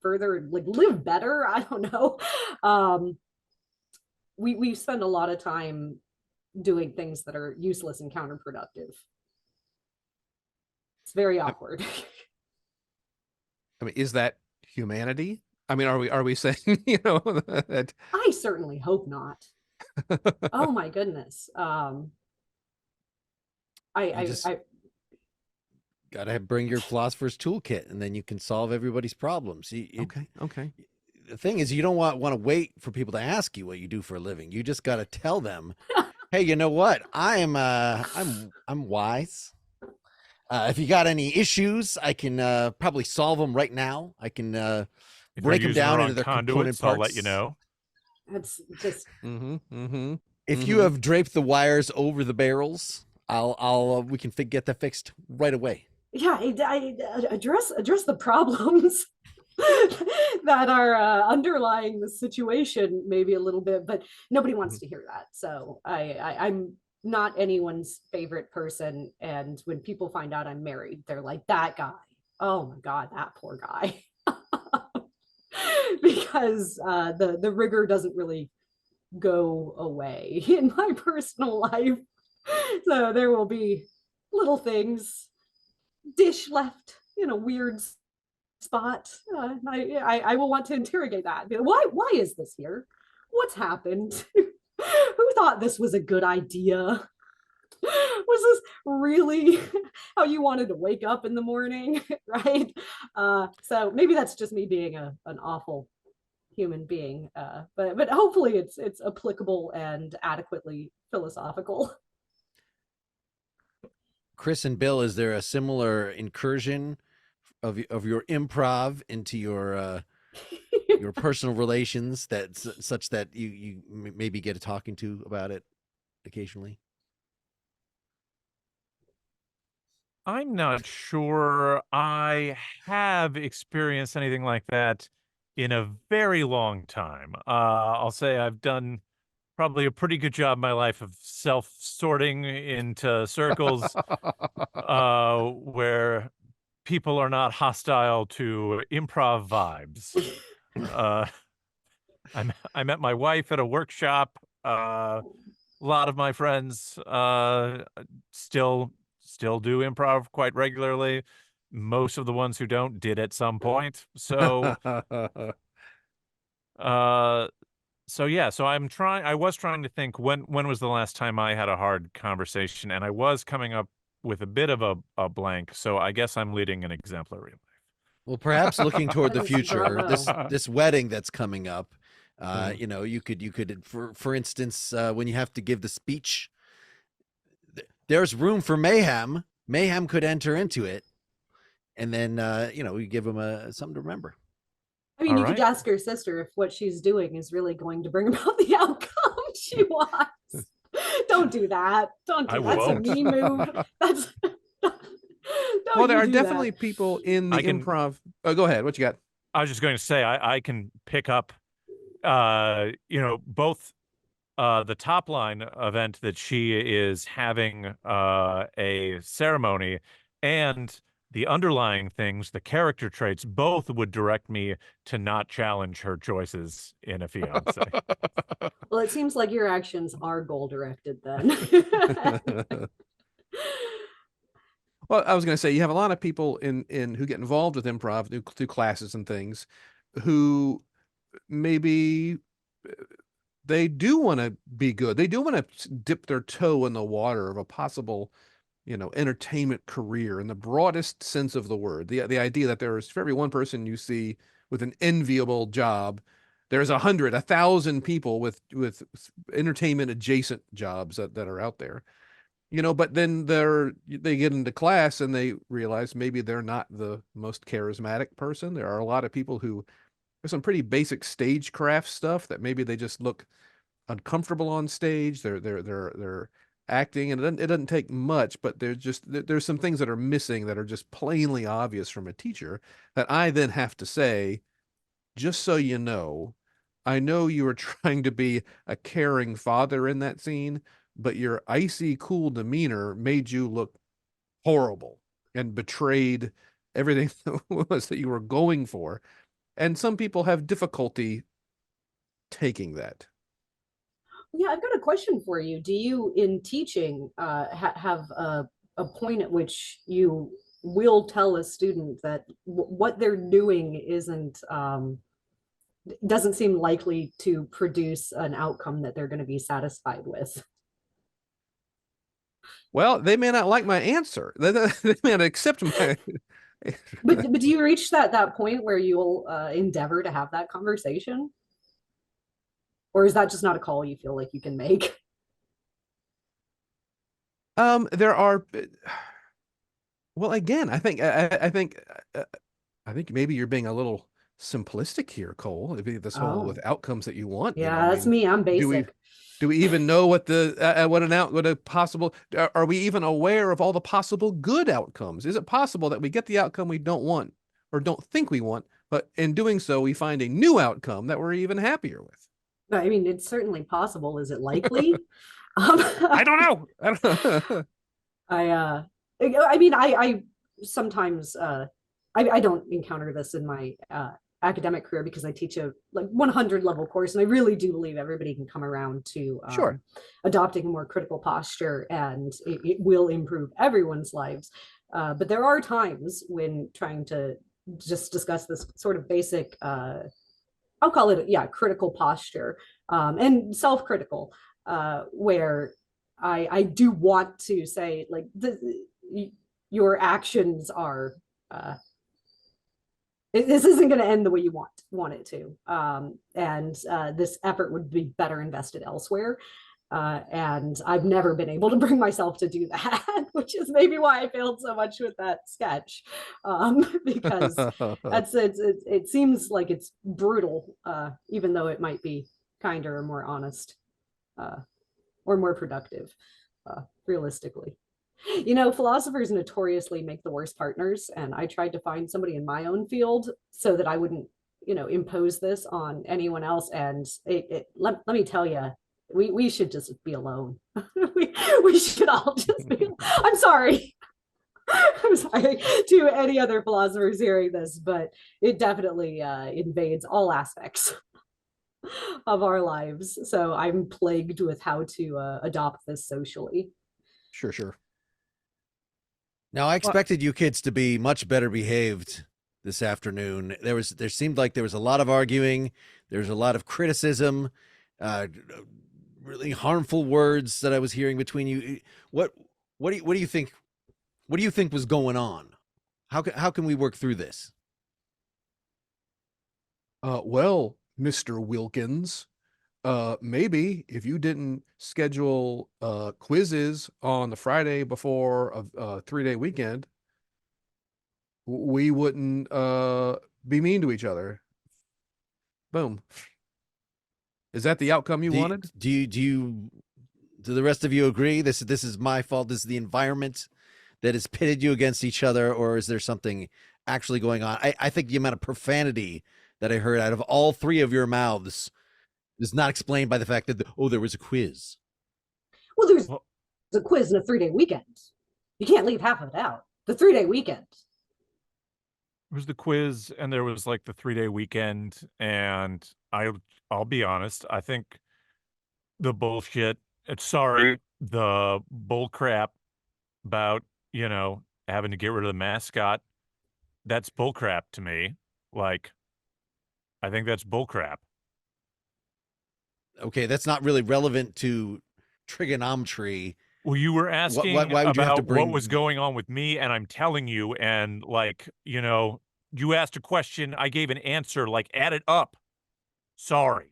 further, like live better. I don't know. We spend a lot of time doing things that are useless and counterproductive. It's very awkward. I mean, is that humanity? I mean, are we saying, you know, that I certainly hope not. Oh my goodness. I Gotta bring your philosopher's toolkit, and then you can solve everybody's problems. okay. The thing is, you don't want to wait for people to ask you what you do for a living. You just got to tell them, hey, you know what? I'm wise. If you got any issues, I can probably solve them right now. I can If break you're them using the down wrong into their component conduits, parts. I'll let you know. That's just If you have draped the wires over the barrels, we can get that fixed right away. yeah. I address the problems that are underlying the situation maybe a little bit, but nobody wants to hear that. So I'm not anyone's favorite person, and when people find out I'm married, they're like, that guy, oh my god, that poor guy. Because the rigor doesn't really go away in my personal life. So there will be little things, dish left in a weird spot. I will want to interrogate that. Why is this here? What's happened? Who thought this was a good idea? Was this really how you wanted to wake up in the morning? Right? So maybe that's just me being an awful human being, but hopefully it's applicable and adequately philosophical. Chris and Bill, is there a similar incursion of your improv into your personal relations such that you maybe get a talking to about it occasionally? I'm not sure I have experienced anything like that in a very long time. I'll say I've done probably a pretty good job in my life of self-sorting into circles where people are not hostile to improv vibes. Uh, I met my wife at a workshop. A lot of my friends still do improv quite regularly. Most of the ones who don't did at some point. So uh so yeah, so I was trying to think when was the last time I had a hard conversation, and I was coming up with a bit of a blank. So I guess I'm leading an exemplary life. Well, perhaps looking toward the Thanks, future, bravo. this wedding that's coming up, Mm. you know, you could for instance, when you have to give the speech, there's room for mayhem. Mayhem could enter into it, and then you know, you give them something to remember. I mean, All you could right. ask her sister if what she's doing is really going to bring about the outcome she wants. Don't do that. Don't I do that. That's a won't. me move. That's don't Well, there you are do definitely that. people in I the can improv. Oh, go ahead. What you got? I was just going to say I can pick up both the top line event that she is having a ceremony, and the underlying things, the character traits, both would direct me to not challenge her choices in a fiance. Well, it seems like your actions are goal directed then. Well, I was going to say you have a lot of people in who get involved with improv through classes and things, who maybe they do want to be good. They do want to dip their toe in the water of a possible, entertainment career in the broadest sense of the word. The idea that there is, for every one person you see with an enviable job, there's 100, 1,000 people with entertainment adjacent jobs that are out there. But then they get into class and they realize maybe they're not the most charismatic person. There are a lot of people who, there's some pretty basic stagecraft stuff that maybe they just look uncomfortable on stage. They're acting, and it doesn't take much, but there's some things that are missing that are just plainly obvious from a teacher that I then have to say, just so you know, I know you were trying to be a caring father in that scene, but your icy cool demeanor made you look horrible and betrayed everything that was that you were going for. And some people have difficulty taking that. Yeah, I've got a question for you. Do you, in teaching, have a point at which you will tell a student that what they're doing isn't doesn't seem likely to produce an outcome that they're going to be satisfied with? Well, they may not like my answer. They may not accept my. But do you reach that point where you'll endeavor to have that conversation? Or is that just not a call you feel like you can make? There are. Well, again, I think maybe you're being a little simplistic here, Cole. Maybe this whole with Oh, outcomes that you want. yeah, I that's mean, me. I'm do we basic. do we even know what what a possible? Are we even aware of all the possible good outcomes? Is it possible that we get the outcome we don't want or don't think we want, but in doing so, we find a new outcome that we're even happier with? I mean, it's certainly possible. Is it likely? I don't know. I don't know. I mean, I sometimes I don't encounter this in my academic career because I teach a like 100 level course, and I really do believe everybody can come around to Sure. adopting a more critical posture, and it will improve everyone's lives. But there are times when trying to just discuss this sort of basic I'll call it, yeah, critical posture, and self-critical, where I do want to say, like, your actions are, this isn't going to end the way you want it to, and this effort would be better invested elsewhere. And I've never been able to bring myself to do that, which is maybe why I failed so much with that sketch, because it seems like it's brutal, even though it might be kinder or more honest, or more productive, realistically. You know, philosophers notoriously make the worst partners, and I tried to find somebody in my own field so that I wouldn't, you know, impose this on anyone else. And let me tell you, we should just be alone. We should all just be. I'm sorry. I'm sorry to any other philosophers hearing this, but it definitely invades all aspects of our lives. So I'm plagued with how to adopt this socially. Sure, sure. Now, I expected you kids to be much better behaved this afternoon. There seemed like there was a lot of arguing. There's a lot of criticism, really harmful words that I was hearing between you. What do you think? What do you think was going on? How can we work through this? Well, Mr. Wilkins, maybe if you didn't schedule quizzes on the Friday before a 3-day weekend, we wouldn't be mean to each other. Boom. Is that the outcome you wanted? Do the rest of you agree this is my fault? This is the environment that has pitted you against each other, or is there something actually going on? I think the amount of profanity that I heard out of all three of your mouths is not explained by the fact that there was a quiz. Well, there's a quiz and a 3-day weekend. You can't leave half of it out. The 3-day weekend. It was the quiz, and there was like the 3-day weekend, and I'll be honest, I think the bullshit. The bull crap about having to get rid of the mascot. That's bull crap to me. Like, I think that's bull crap. Okay, that's not really relevant to trigonometry. Well, you were asking why would you have to bring... what was going on with me, and I'm telling you, and like, you asked a question, I gave an answer, like, add it up. Sorry.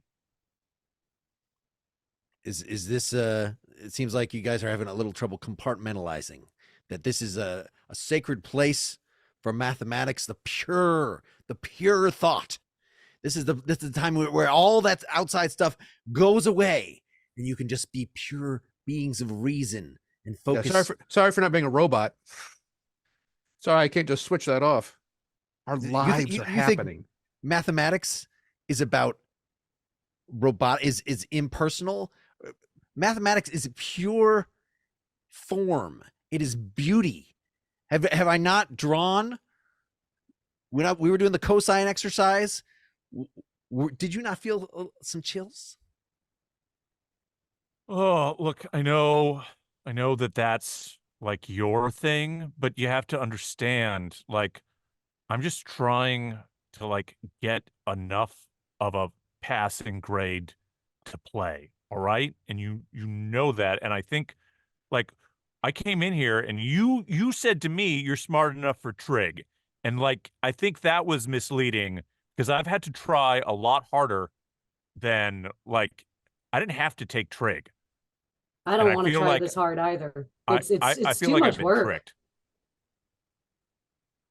Is this it seems like you guys are having a little trouble compartmentalizing that this is a sacred place for mathematics, the pure thought. This is the time where all that outside stuff goes away and you can just be pure beings of reason and focus. Yeah, sorry for not being a robot. Sorry, I can't just switch that off. Our lives are happening. Mathematics is about is impersonal. Mathematics is pure form. It is beauty. Have I not drawn? When we were doing the cosine exercise, did you not feel some chills? Oh, look, I know that that's like your thing, but you have to understand, like, I'm just trying to like get enough of a passing grade to play. All right. And you know that. And I think, like, I came in here and you said to me, you're smart enough for trig. And like, I think that was misleading because I've had to try a lot harder than, like, I didn't have to take trig. I don't want to try this hard either. It's too much work. Tricked.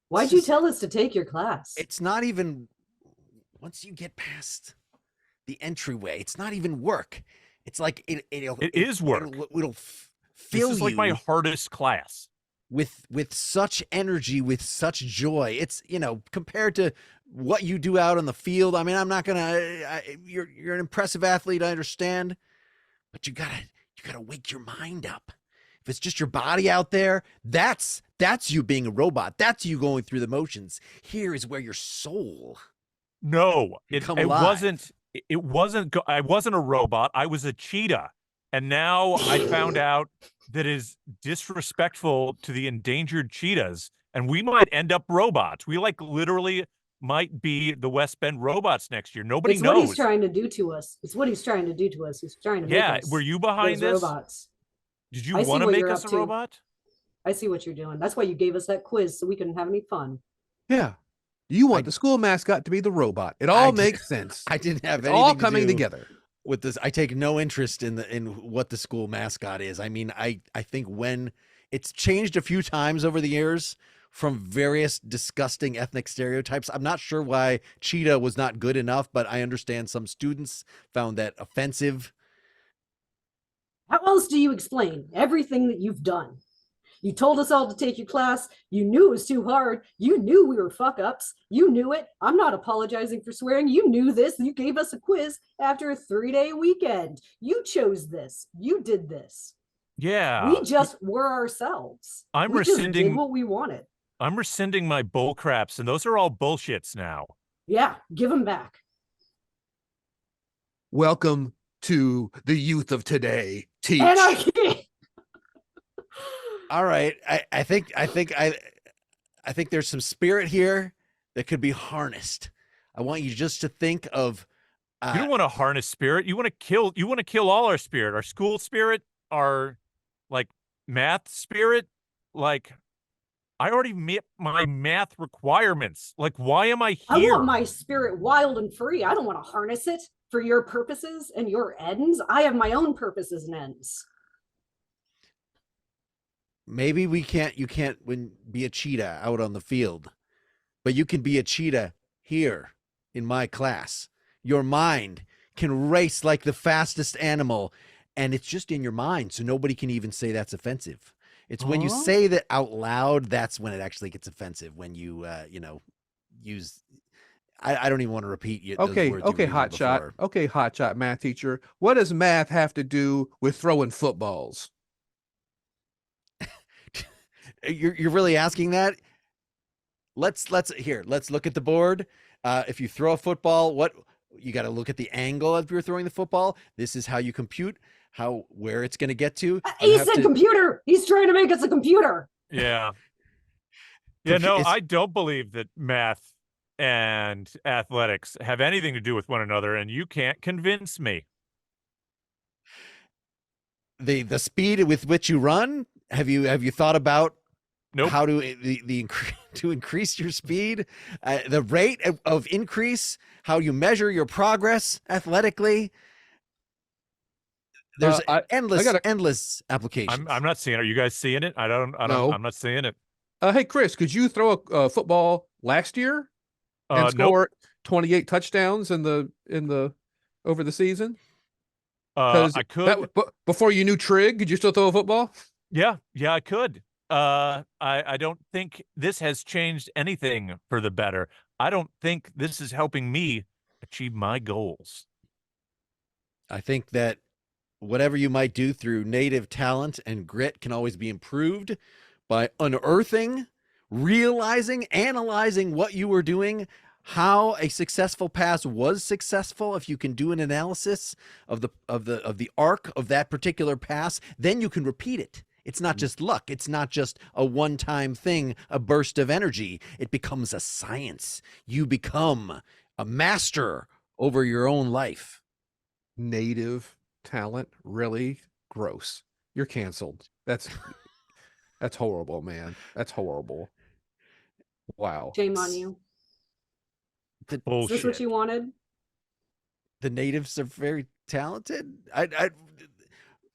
Why'd you tell us to take your class? It's not even, once you get past the entryway, it's not even work. It's like it is work. It'll fill this is like my hardest class with such energy, with such joy. It's compared to what you do out on the field. I mean, I'm not gonna. You're an impressive athlete, I understand, but you gotta wake your mind up. If it's just your body out there, that's you being a robot. That's you going through the motions. Here is where your soul. No, it wasn't. It wasn't. I wasn't a robot. I was a cheetah, and now I found out that is disrespectful to the endangered cheetahs, and we might end up robots. We like literally might be the West Bend robots next year. Nobody knows. It's what he's trying to do to us. It's what he's trying to do to us. He's trying to make us. Were you behind this? Robots. Did you want to make us a robot? I see what you're doing. That's why you gave us that quiz so we couldn't have any fun. Yeah. You want the school mascot to be the robot. It all makes sense. I didn't have anything all coming together with this. I take no interest in what the school mascot is. I mean, I think when it's changed a few times over the years from various disgusting ethnic stereotypes. I'm not sure why cheetah was not good enough, but I understand some students found that offensive. How else do you explain everything that you've done? You told us all to take your class. You knew it was too hard. You knew we were fuck ups. You knew it. I'm not apologizing for swearing. You knew this. You gave us a quiz after a 3-day weekend. You chose this. You did this. Yeah. We just were ourselves. I'm we just did rescinding what we wanted. I'm rescinding my bull craps, and those are all bullshits now. Yeah, give them back. Welcome to the youth of today. Teach. Anarchy. All right. I think there's some spirit here that could be harnessed. I want you just to think of You don't want to harness spirit. You want to kill all our spirit, our school spirit, our like math spirit. Like, I already met my math requirements. Like, why am I I here? want my spirit wild and free. I don't want to harness it for your purposes and your ends. I have my own purposes and ends. maybe you can't be a cheetah out on the field, but you can be a cheetah here in my class. Your mind can race like the fastest animal, and it's just in your mind, so nobody can even say that's offensive. It's when you say that out loud, that's when it actually gets offensive. When you use I don't even want to repeat you. Okay, hotshot. Okay, hotshot math teacher. What does math have to do with throwing footballs? You're really asking that? Let's look at the board. If you throw a football, what you got to look at the angle of you're throwing the football. This is how you compute where it's going to get to. He said computer. He's trying to make us a computer. Yeah. Yeah, no, I don't believe that math and athletics have anything to do with one another, and you can't convince me. The speed with which you run, have you thought about how to to increase your speed, the rate of increase, how you measure your progress athletically? There's endless applications. I'm not seeing it. Are you guys seeing it? No. I'm not seeing it. Hey, Chris, could you throw a football last year and score 28 touchdowns over the season? I could. Before you knew Trig, could you still throw a football? Yeah, I could. I don't think this has changed anything for the better. I don't think this is helping me achieve my goals. I think that whatever you might do through native talent and grit can always be improved by unearthing, realizing, analyzing what you were doing, how a successful pass was successful. If you can do an analysis of the arc of that particular pass, then you can repeat it. It's not just luck. It's not just a one-time thing, a burst of energy. It becomes a science. You become a master over your own life. Native talent, really gross. You're canceled. That's horrible, man. That's horrible. Wow. Shame on you. Is this what you wanted? The natives are very talented.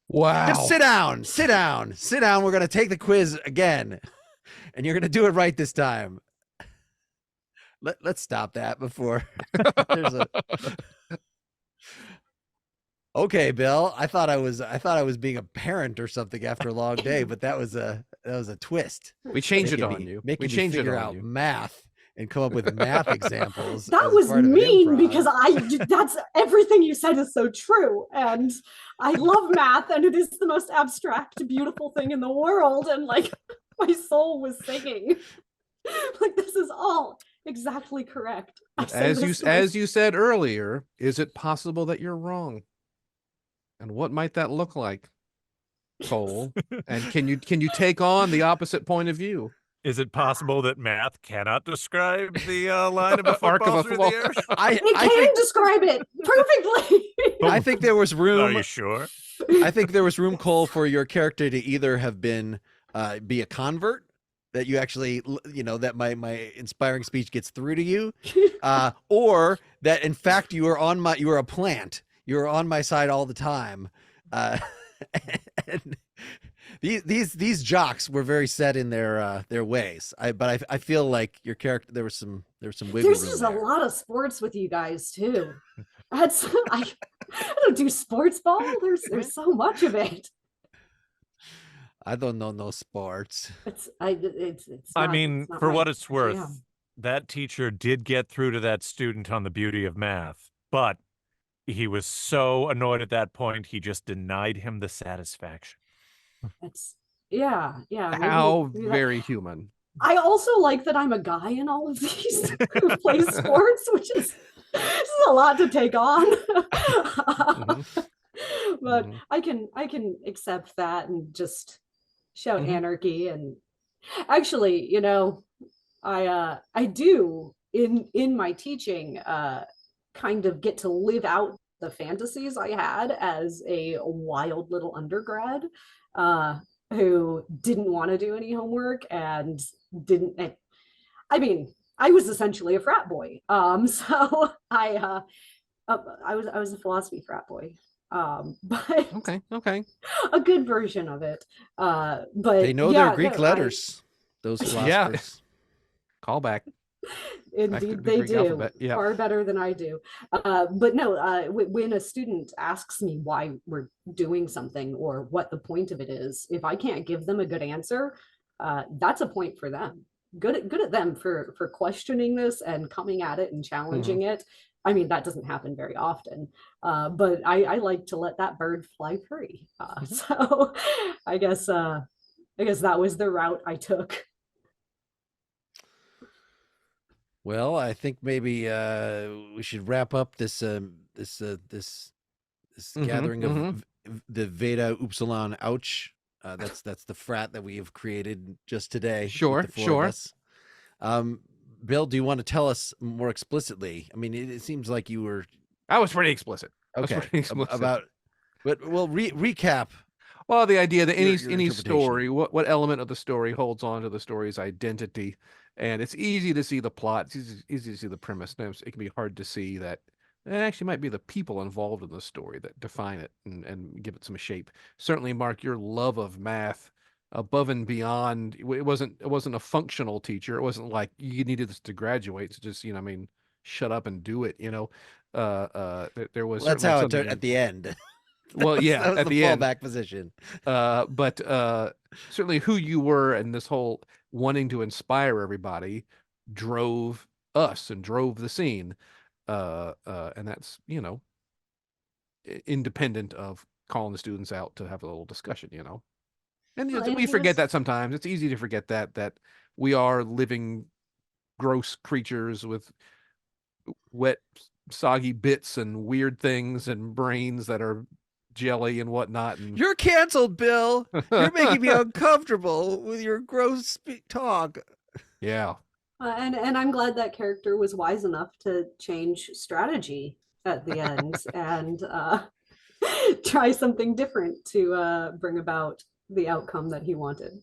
Wow. Just sit down. We're going to take the quiz again, and you're going to do it right this time. Let's stop that before there's a. Okay, Bill. I thought I was being a parent or something after a long day, but that was a twist. We changed it on you. We changed it on you. Math and come up with math examples. That was mean because that's everything you said is so true. And I love math and it is the most abstract, beautiful thing in the world. And like my soul was singing. Like this is all exactly correct. As you said earlier, is it possible that you're wrong? And what might that look like, Cole? And can you take on the opposite point of view? Is it possible that math cannot describe the line of a football through the air? It can describe it perfectly. I think there was room. Are you sure? I think there was room, Cole, for your character to either have been be a convert, that you actually, that my inspiring speech gets through to you, or that in fact you were a plant. You were on my side all the time. And these jocks were very set in their ways. But I feel like your character, there was some wiggle room. There's just a lot of sports with you guys too. I don't do sports ball. There's so much of it. I don't know no sports. It's I not, mean, it's not for my what it's worth, jam. that teacher did get through to that student on the beauty of math, but he was so annoyed at that point, he just denied him the satisfaction. It's yeah, How maybe that. very human. I also like that I'm a guy in all of these who play sports, which is this is a lot to take on. But Mhm. I can accept that and just shout Mhm. anarchy. And actually, I do in my teaching kind of get to live out the fantasies I had as a wild little undergrad uh, who didn't want to do any homework and didn't. I mean, I was essentially a frat boy. So I was a philosophy frat boy. But Okay. a good version of it. They But know their yeah, Greek no, letters, those Yeah. philosophers. Call back to indeed the they Greek do, alphabet. Yeah. far better than I do. But no, when a student asks me why we're doing something or what the point of it is, if I can't give them a good answer, that's a point for them. Good at them for questioning this and coming at it and challenging it. I mean, that doesn't happen very often, but I like to let that bird fly free. So I guess that was the route I took. Well, I think maybe we should wrap up this gathering of the Veda Upsilon Ouch. That's the frat that we have created just today with the four of us. Bill, do you want to tell us more explicitly? I mean, it seems like you were I was pretty explicit. okay about, but we'll recap. Well, the idea that any Your story, what element of the story holds on to the story's identity, and it's easy to see the plot, it's easy to see the premise. It can be hard to see that it actually might be the people involved in the story that define it and give it some shape. Certainly, Mark, your love of math above and beyond. It wasn't a functional teacher. It wasn't like you needed this to graduate. So just I mean, shut up and do it. There was That's certainly how it something turned at the end. Well, yeah, that was at the the end. fallback position. But certainly who you were and this whole wanting to inspire everybody drove us and drove the scene. And that's, independent of calling the students out to have a little discussion. And Well, and we he forget was that sometimes. It's easy to forget that we are living gross creatures with wet, soggy bits and weird things and brains that are jelly and whatnot. And You're canceled, Bill. You're making me uncomfortable with your gross talk. yeah. and I'm glad that character was wise enough to change strategy at the end and try something different to bring about the outcome that he wanted.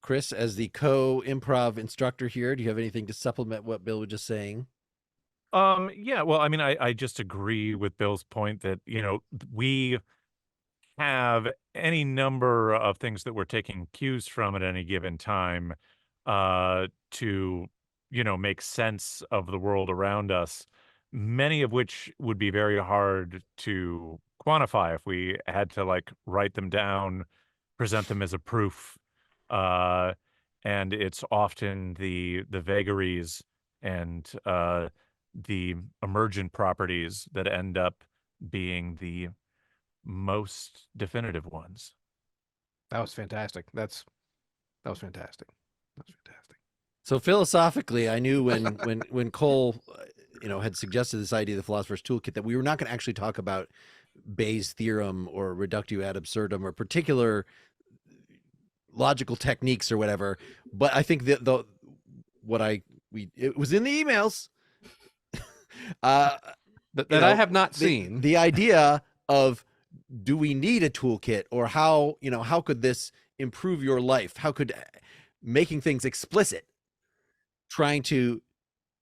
Chris, as the co-improv instructor here, do you have anything to supplement what Bill was just saying? Yeah, well, I mean, I just agree with Bill's point that, we have any number of things that we're taking cues from at any given time to, make sense of the world around us, many of which would be very hard to quantify if we had to like write them down, present them as a proof. Uh, and it's often the vagaries and the emergent properties that end up being the most definitive ones. That was fantastic. That was fantastic. That was fantastic. So philosophically, I knew when Cole, had suggested this idea of the philosopher's toolkit that we were not going to actually talk about Bayes' theorem or reductio ad absurdum or particular logical techniques or whatever. But I think that it was in the emails. That I have not seen. The idea of, do we need a toolkit, or how could this improve your life? How could making things explicit,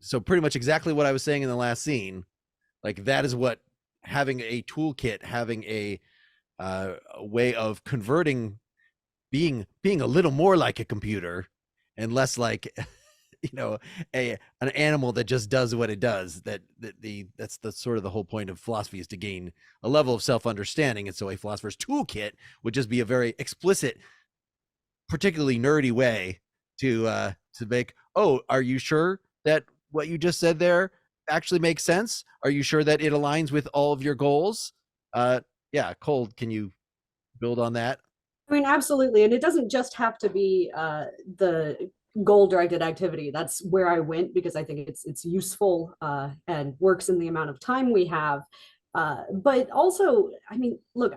so pretty much exactly what I was saying in the last scene, like that is what having a toolkit, having a way of converting, being a little more like a computer and less like you know, an animal that just does what it does. That's the sort of the whole point of philosophy, is to gain a level of self-understanding. And so a philosopher's toolkit would just be a very explicit, particularly nerdy way to make, oh, are you sure that what you just said there actually makes sense? Are you sure that it aligns with all of your goals? Yeah, Cole, can you build on that? I mean, absolutely. And it doesn't just have to be the goal-directed activity. That's where I went because I think it's useful and works in the amount of time we have. But also, I mean, look,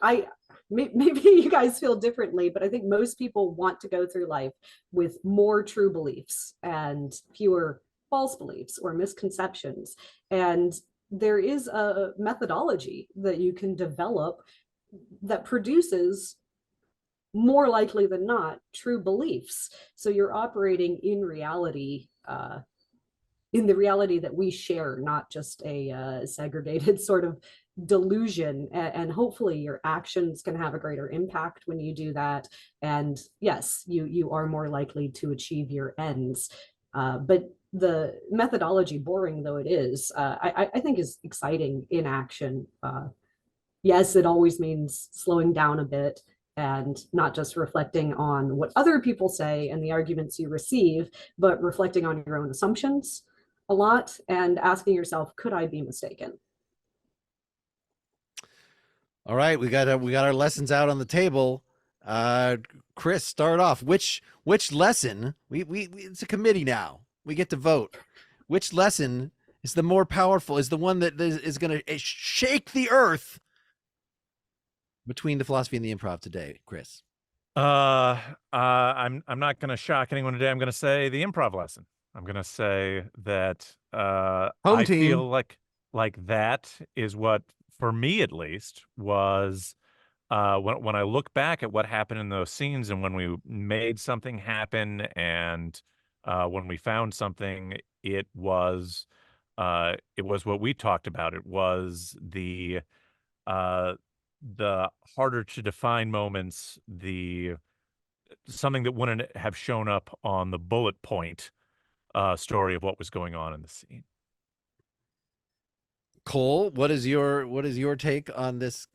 maybe you guys feel differently, but I think most people want to go through life with more true beliefs and fewer false beliefs or misconceptions. And there is a methodology that you can develop that produces, more likely than not, true beliefs. So you're operating in reality, in the reality that we share, not just a segregated sort of delusion. And hopefully your actions can have a greater impact when you do that. And yes, you are more likely to achieve your ends. But the methodology, boring though it is, I think is exciting in action. Yes, it always means slowing down a bit and not just reflecting on what other people say and the arguments you receive, but reflecting on your own assumptions a lot and asking yourself, could I be mistaken? All right, we got our lessons out on the table. Chris, start off. Which lesson? We it's a committee now. We get to vote. Which lesson is the more powerful? Is the one that is going to shake the earth between the philosophy and the improv today, Chris? I'm not going to shock anyone today. I'm going to say the improv lesson. I'm going to say that Home I team. feel like that is what, for me at least, was when I look back at what happened in those scenes and when we made something happen and when we found something, it was what we talked about. It was the harder to define moments, something that wouldn't have shown up on the bullet point story of what was going on in the scene. Cole, what is your take on this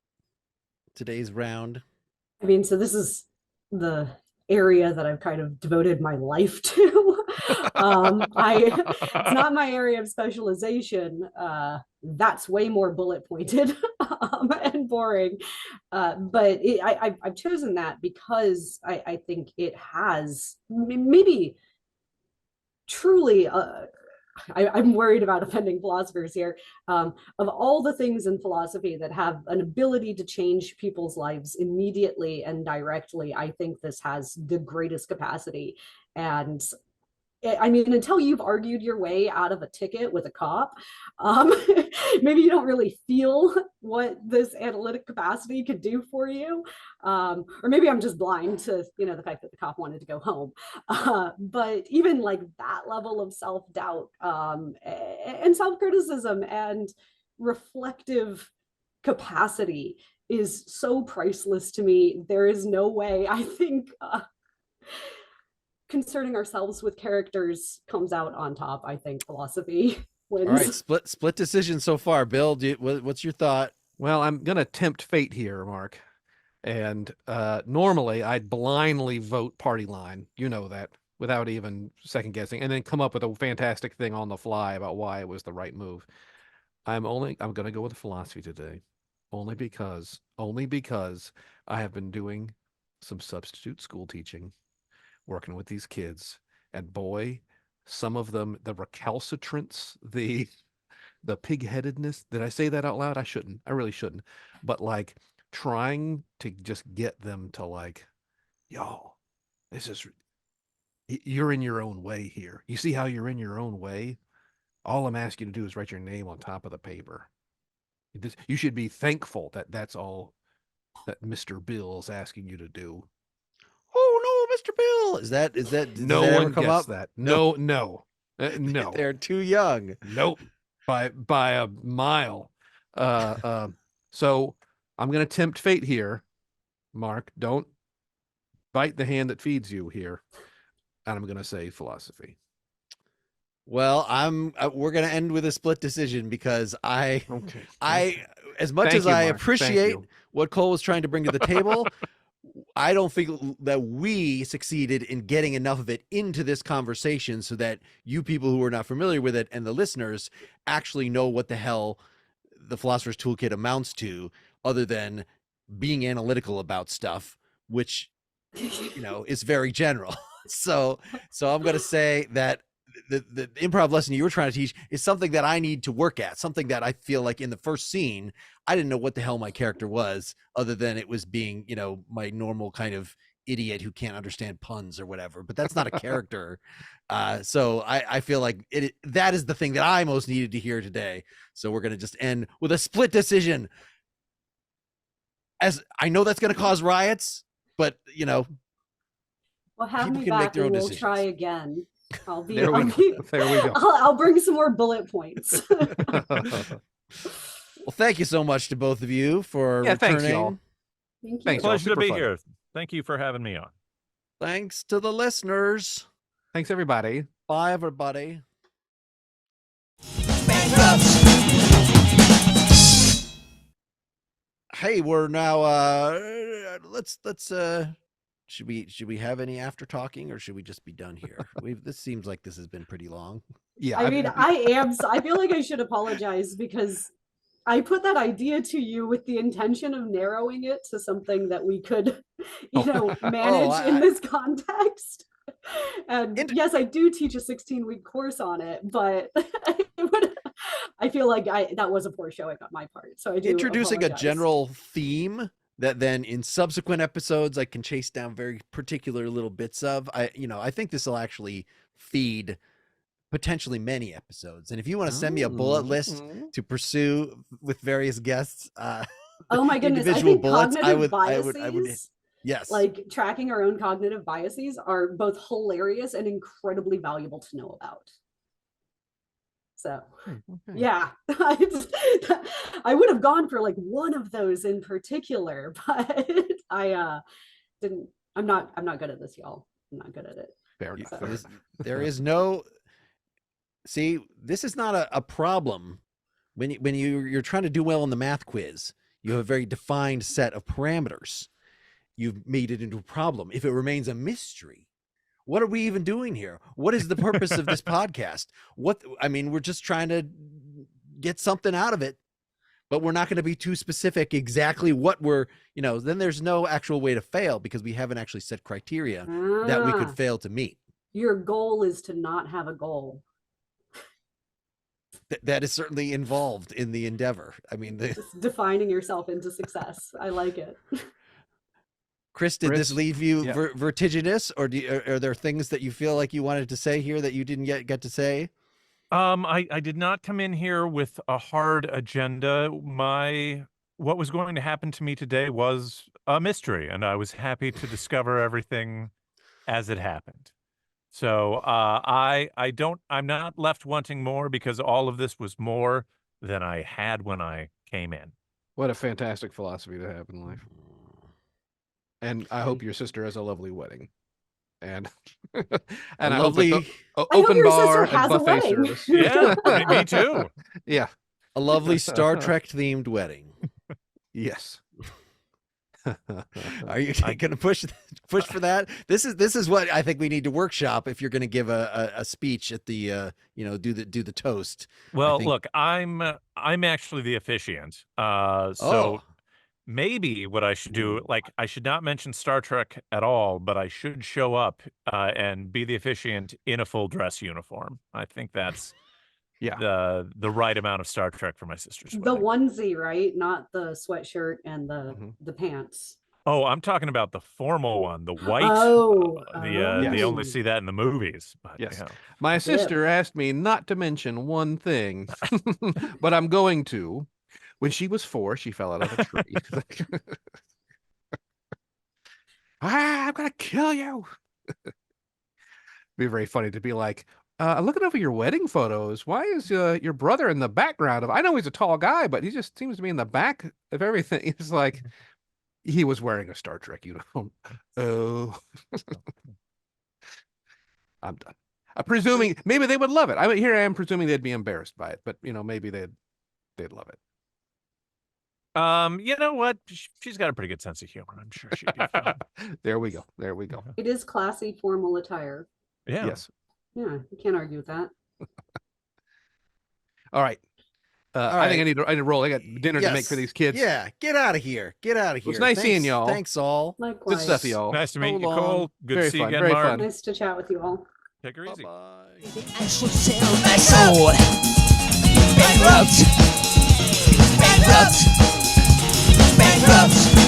today's round? I mean, so this is the area that I've kind of devoted my life to. It's not my area of specialization. That's way more bullet pointed and boring. But I've chosen that because I think it has maybe truly I'm worried about offending philosophers here. Of all the things in philosophy that have an ability to change people's lives immediately and directly, I think this has the greatest capacity. And I mean, until you've argued your way out of a ticket with a cop, maybe you don't really feel what this analytic capacity could do for you. Or maybe I'm just blind to, the fact that the cop wanted to go home. But even like that level of self-doubt and self-criticism and reflective capacity is so priceless to me. There is no way, I think, concerning ourselves with characters comes out on top. I think philosophy wins. All right, split decision so far. Bill, what's your thought? Well, I'm gonna tempt fate here, Mark. And normally I'd blindly vote party line, you know that, without even second guessing, and then come up with a fantastic thing on the fly about why it was the right move. I'm gonna go with philosophy today, only because I have been doing some substitute school teaching, working with these kids, and boy, some of them, the recalcitrance, the pig-headedness. Did I say that out loud? I shouldn't. I really shouldn't. But like trying to just get them to like, yo, you're in your own way here. You see how you're in your own way? All I'm asking you to do is write your name on top of the paper. You should be thankful that that's all that Mr. Bill's asking you to do. Oh no, Mr. Bill! Is that No that one ever come gets up? that. No, no. They're too young. Nope. By a mile. So I'm gonna tempt fate here, Mark. Don't bite the hand that feeds you here. And I'm gonna say philosophy. Well, we're going to end with a split decision because Okay. as much Thank as you, I Mark. Thank appreciate you. what Cole was trying to bring to the table, I don't think that we succeeded in getting enough of it into this conversation so that you people who are not familiar with it and the listeners actually know what the hell the Philosopher's Toolkit amounts to, other than being analytical about stuff, which, is very general. So I'm going to say that the improv lesson you were trying to teach is something that I need to work at, something that I feel like in the first scene, I didn't know what the hell my character was, other than it was being, my normal kind of idiot who can't understand puns or whatever, but that's not a character. So I feel like that is the thing that I most needed to hear today. So we're going to just end with a split decision. As I know that's going to cause riots, but Well, have people me can make back their and own we'll try decisions. again. I'll be. There we I'll go. be. There we go. I'll bring some more bullet points. Well, thank you so much to both of you for Yeah, thanks, returning. y'all. Thank you. Thanks, y'all. Pleasure to Super be fun. here. Thank you for having me on. Thanks to the listeners. Thanks, everybody. Bye, everybody. Hey, we're now let's should we have any after talking, or should we just be done here? This seems like this has been pretty long. Yeah. I mean, I feel like I should apologize because I put that idea to you with the intention of narrowing it to something that we could, manage in this context. And yes, I do teach a 16-week course on it, but I feel like that was a poor showing on my part. So I do introducing apologize. a general theme that then in subsequent episodes I can chase down very particular little bits of. I think this will actually feed potentially many episodes. And if you want to send me a bullet list to pursue with various guests, oh my goodness, I individual think bullets, cognitive I would biases, yes. like tracking our own cognitive biases, are both hilarious and incredibly valuable to know about. So yeah, I would have gone for like one of those in particular, but I didn't. I'm not good at this, y'all. I'm not good at it. Fair enough. Fair enough. There is no. See, this is not a problem when you're trying to do well on the math quiz. You have a very defined set of parameters. You've made it into a problem. If it remains a mystery, what are we even doing here? What is the purpose of this podcast? We're just trying to get something out of it, but we're not going to be too specific exactly what we're, then there's no actual way to fail because we haven't actually set criteria that we could fail to meet. Your goal is to not have a goal. That is certainly involved in the endeavor. I mean, Just defining yourself into success. I like it. Chris, did this leave you vertiginous, or are there things that you feel like you wanted to say here that you didn't get to say? I did not come in here with a hard agenda. What was going to happen to me today was a mystery, and I was happy to discover everything as it happened. So I'm not left wanting more because all of this was more than I had when I came in. What a fantastic philosophy to have in life. And I hope your sister has a lovely wedding. And and I hope open bar and buffet service. Yeah, me too. Yeah. A lovely Star Trek themed wedding. Yes. Are you going to push for that? This is what I think we need to workshop if you're going to give a speech at the do the toast. Well, look, I'm actually the officiant. So maybe what I should do, like, I should not mention Star Trek at all, but I should show up and be the officiant in a full dress uniform. I think that's the right amount of Star Trek for my sister's wedding. The onesie, right? Not the sweatshirt and the pants. Oh, I'm talking about the formal one, the white. They only see that in the movies. But, yes. My sister asked me not to mention one thing, but I'm going to. When she was 4, she fell out of a tree. I'm going to kill you. Be very funny to be like, looking over your wedding photos, why is your brother in the background of, I know he's a tall guy, but he just seems to be in the back of everything. He's like, he was wearing a Star Trek uniform. Oh. I'm done. Presuming maybe they would love it. I mean, here I am presuming they'd be embarrassed by it, but maybe they'd love it. You know what? She's got a pretty good sense of humor. I'm sure she'd be fine. There we go. There we go. It is classy, formal attire. Yeah. Yes. Yeah, you can't argue with that. All right. I think I need to roll. I got dinner to make for Yes. these kids. Yeah, get out of here. Get out of here. It's nice seeing y'all. Thanks all. Likewise. Good stuff, y'all. Nice to meet So you, long. Cole. Good Very to see you fun, again, very Mark. fun. Nice to chat with you all. Take her easy. Bye-bye. I should sell my soul. Bankrupt. Bankrupt. Bankrupt.